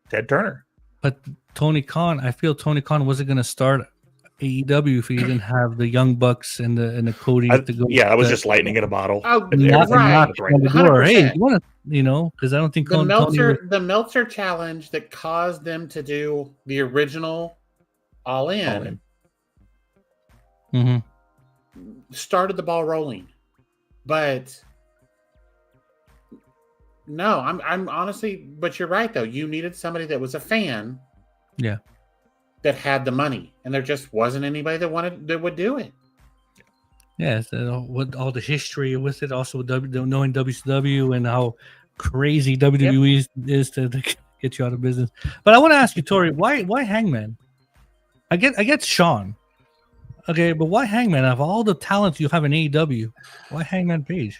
Ted Turner. But Tony Khan, I feel Tony Khan wasn't going to start AEW if he didn't have the Young Bucks and the Cody to go. Yeah, I was just lightning in a bottle. Oh, right. Right. Hey, you want to, because I don't think the Meltzer challenge that caused them to do the original All In. Mm-hmm. Started the ball rolling. But no, I'm honestly, but you're right though. You needed somebody that was a fan. Yeah. That had the money, and there just wasn't anybody that would do it. Yeah, with all the history with it, also knowing WCW and how crazy WWE is to get you out of business. But I want to ask you, Tori, why Hangman? I get Shawn. Okay, but why Hangman? Of all the talents you have in AEW, why Hangman Page?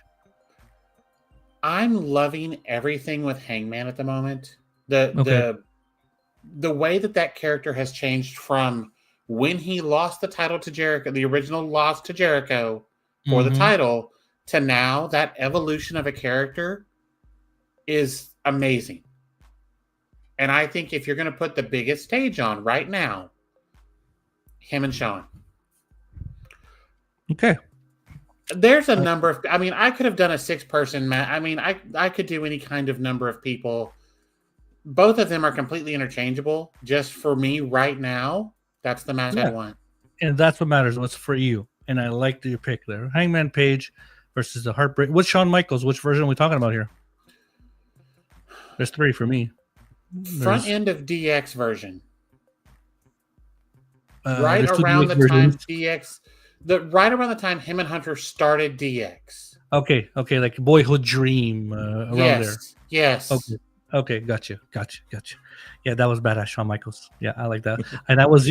I'm loving everything with Hangman at the moment. The way that character has changed from when he lost the title to Jericho, the original loss to Jericho for the title, to now, that evolution of a character is amazing. And I think if you're going to put the biggest stage on right now, him and Shawn. Okay. There's a number of, I could have done a 6-person match. I could do any kind of number of people. Both of them are completely interchangeable. Just for me right now, that's the match I want. And that's what matters. What's for you. And I like your pick there. Hangman Page versus the Heartbreak. What's Shawn Michaels? Which version are we talking about here? There's 3 for me. Front end of DX version. Right around the time DX... right around the time him and Hunter started DX. Okay, like Boyhood Dream around there. Yes. Okay, gotcha. Yeah, that was badass, Shawn Michaels. Yeah, I like that. And I was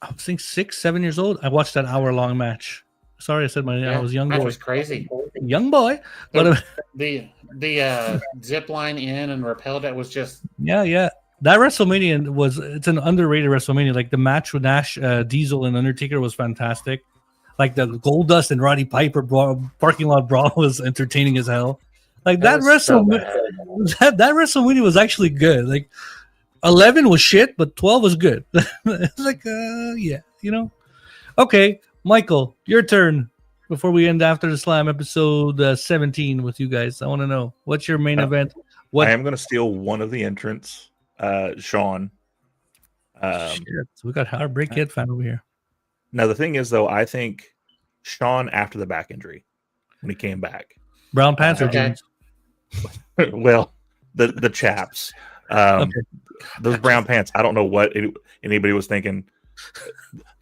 I think 6-7 years old. I watched that hour-long match. Sorry, I said I was young boy. That was crazy. Young boy. The zip line in and rappel, that was just... Yeah. That WrestleMania it's an underrated WrestleMania. Like the match with Nash, Diesel, and Undertaker was fantastic. Like the Goldust and Roddy Piper parking lot brawl was entertaining as hell. Like that WrestleMania was actually good. Like 11 was shit, but 12 was good. It's like Okay, Michael, your turn. Before we end After the Slam episode 17 with you guys, I want to know, what's your main event? I am going to steal one of the entrants. Sean. Shit, so we got our Break Kid fan over here. Now the thing is, though, I think Sean after the back injury when he came back, Brown pants or Okay. jeans? well, the chaps, Okay. those brown pants. I don't know what anybody was thinking.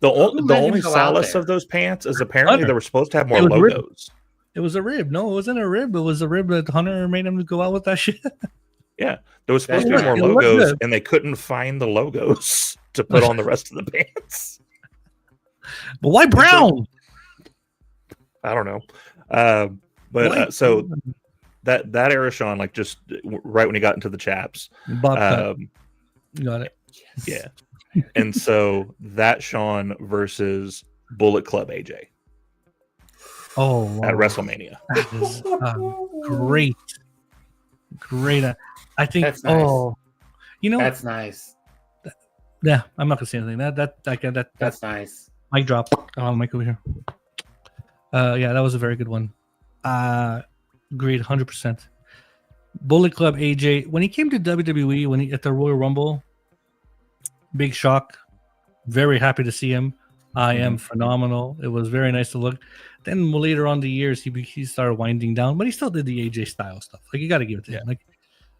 The let him only go out solace there? of those pants is apparently Hunter. they were supposed to have more It was ribbed. logos. It was a rib. No, it wasn't a rib. It was a rib that Hunter made him go out with that shit. Yeah, there was supposed to be It more looked logos, good. and they couldn't find the logos to put on the rest of the pants. But why brown? I don't know. But so that era, Sean, like just right when he got into the chaps, Bob cut. Got it. yeah. And so that Sean versus Bullet Club AJ Oh, wow. at WrestleMania. That is great. Great. I think. That's nice. Oh, you know. That's nice. Yeah, I'm not gonna say anything. That's That's nice. mic drop. Oh, mic over here. Yeah, that was a very good one. Great, 100%. Bullet Club AJ when he came to WWE when he at the Royal Rumble. Big shock. Very happy to see him. I am phenomenal. It was very nice to look. Then later on the years, he started winding down, but he still did the AJ style stuff. Like you got to give it to him. Like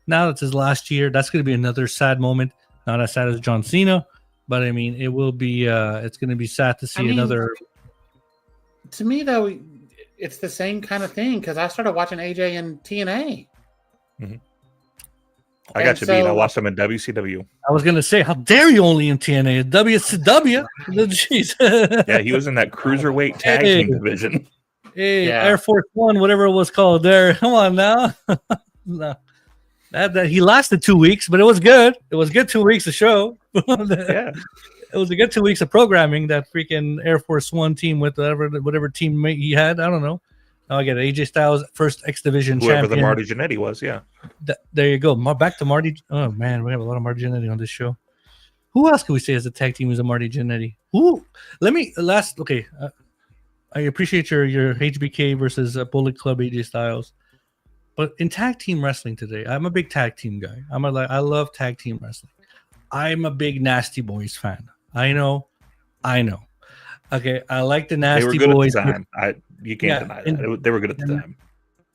now it's his last year. That's going to be another sad moment. Not as sad as John Cena, but I mean, it will be. It's going to be sad to see another. To me, though, it's the same kind of thing because I started watching AJ in TNA. I got you beat. I watched him in WCW. I was going to say, how dare you only in TNA? WCW? Jeez. Yeah, he was in that cruiserweight tag team division. Hey, Yeah. Air Force One, whatever it was called there. Come on now. No. That he lasted 2 weeks, but it was good. It was good 2 weeks of show. Yeah. It was a good 2 weeks of programming. That freaking Air Force One team with whatever teammate he had. I don't know. Now I get it. AJ Styles, first X Division Whoever champion. the Marty Jannetty was, yeah. There you go. Back to Marty. Oh man, we have a lot of Marty Jannetty on this show. Who else can we say as a tag team is a Marty Jannetty? Who? Let me last. Okay, I appreciate your HBK versus Bullet Club AJ Styles, but in tag team wrestling today, I'm a big tag team guy. I love tag team wrestling. I'm a big Nasty Boys fan. I know. Okay, I like the Nasty They were good Boys. at the time. You can't deny that. They were good at the time.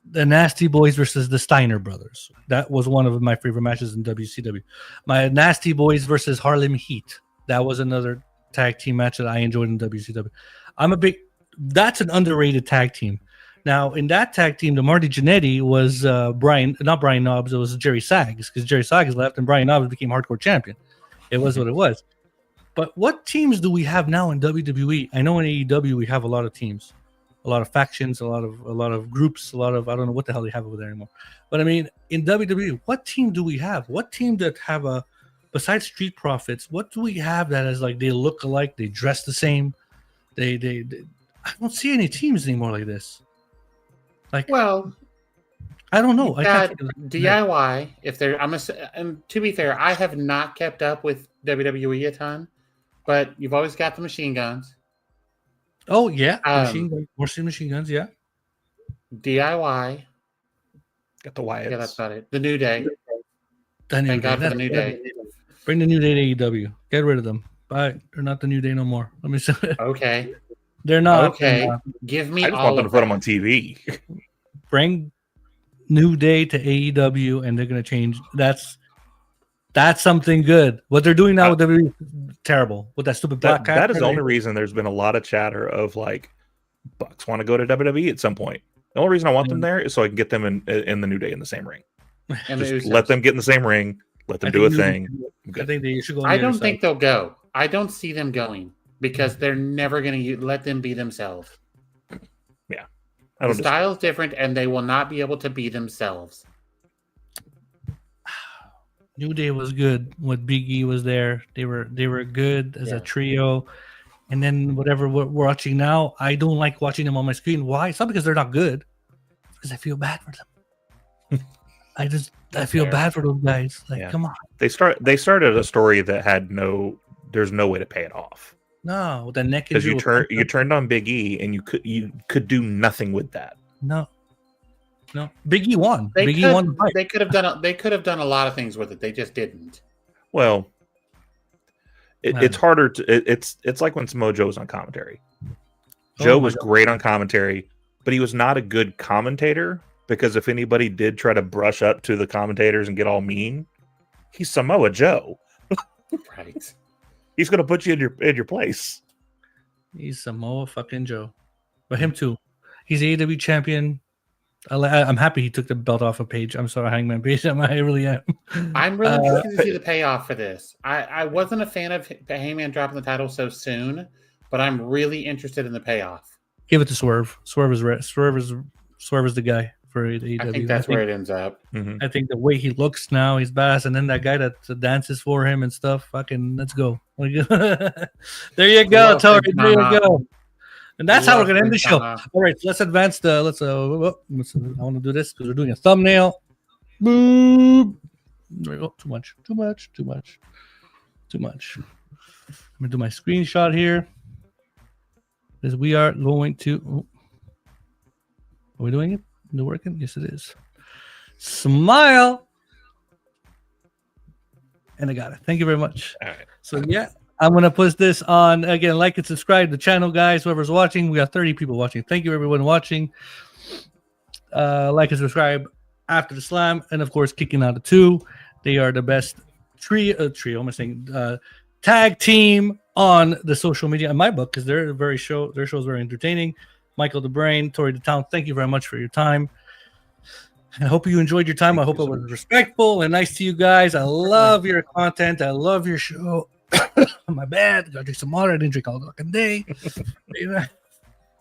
The Nasty Boys versus the Steiner Brothers. That was one of my favorite matches in WCW. My Nasty Boys versus Harlem Heat. That was another tag team match that I enjoyed in WCW. That's an underrated tag team. Now, in that tag team, the Marty Jannetty was not Brian Knobbs, it was Jerry Saggs, because Jerry Saggs left and Brian Knobbs became hardcore champion. It was what it was. But what teams do we have now in WWE? I know in AEW we have a lot of teams. A lot of factions, a lot of groups, I don't know what the hell they have over there anymore. But I mean, in WWE, what team do we have? What team that have besides Street Profits, what do we have that is like they look alike, they dress the same? They I don't see any teams anymore like this. Like, Well, I don't know. you've I got can't think of DIY. If they're, and to be fair, I have not kept up with WWE a ton, but you've always got the machine guns. Oh yeah, machine guns. Yeah, DIY. Got the Wyatts. Yeah, that's about it. The New Day. Thank Thank God for the New Day. Bring the New Day to AEW. Get rid of them. Bye. They're not the New Day no more. Let me say it. Okay. They're not. Okay. They're not. Give me I just all want them to of put them that. on TV. Bring New Day to AEW, and they're gonna change. That's something good. What they're doing now with WWE is terrible. With that stupid black cat. That is the only reason there's been a lot of chatter of like Bucks want to go to WWE at some point. The only reason I want them there is so I can get them in the New Day in the same ring. And Just let them get in the same ring. Let them do a thing. I think they should go. I don't think they'll go. I don't see them going because they're never going to let them be themselves. Yeah. The style's different and they will not be able to be themselves. New Day was good when Big E was there. They were good as a trio. And then whatever we're watching now, I don't like watching them on my screen. Why? It's not because they're not good. It's because I feel bad for them. I feel bad for those guys. Like, come on. They started a story that had there's no way to pay it off. No, the neck because injury. you turned on Big E and you could do nothing with that. No. Big E won. They Big E won the fight. They could have done a lot of things with it. They just didn't. Well, it's harder to. It's like when Samoa was on commentary. Joe was great on commentary, but he was not a good commentator because if anybody did try to brush up to the commentators and get all mean, he's Samoa Joe. Right. He's going to put you in your place. He's Samoa fucking Joe. But him too. He's AEW champion. I'm happy he took the belt off of Page. I'm sorry, Hangman Page. I really am. I'm really interested to see the payoff for this. I wasn't a fan of Hangman dropping the title so soon, but I'm really interested in the payoff. Give it to Swerve. Swerve is the guy for AEW. I think that's where it ends up. Mm-hmm. I think the way he looks now, he's badass, and then that guy that dances for him and stuff. Fucking, let's go. There you go, Tori. There you go. And that's how we're gonna end the show. All right, let's advance the. I want to do this because we're doing a thumbnail. Boop. There we go. Too much. I'm gonna do my screenshot here. Because we are going to. Are we doing it? Is it working? Yes, it is. Smile. And I got it. Thank you very much. All right. So yeah, I'm gonna put this on again. Like and subscribe to the channel, guys. Whoever's watching, we got 30 people watching. Thank you, everyone watching. Like and subscribe after the slam, and of course, kicking out of 2. They are the best trio. I'm saying tag team on the social media in my book because their show is very entertaining. Michael the Brain, Tori the Talent. Thank you very much for your time. I hope you enjoyed your time. I hope it was respectful and nice to you guys. I love your content. I love your show. My bad. Gotta drink some water. I didn't drink all the fucking day.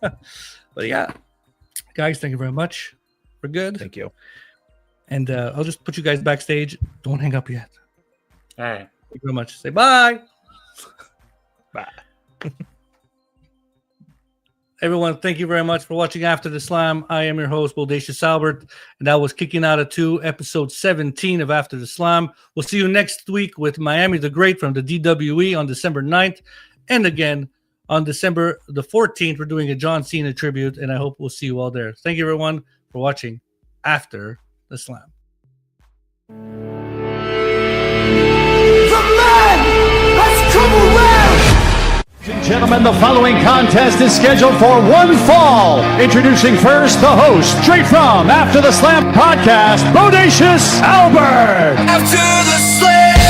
But yeah, guys, thank you very much. We're good. Thank you. And I'll just put you guys backstage. Don't hang up yet. All right. Thank you very much. Say bye. Bye. Everyone, thank you very much for watching After the Slam. I am your host, Bodacious Albert, and that was Kicking Out of 2, episode 17 of After the Slam. We'll see you next week with Miami the Great from the DWE on December 9th. And again, on December the 14th, we're doing a John Cena tribute, and I hope we'll see you all there. Thank you, everyone, for watching After the Slam. The man has come around! Ladies and gentlemen, the following contest is scheduled for one fall. Introducing first the host, straight from After the Slam podcast, Bodacious Albert. After the slam!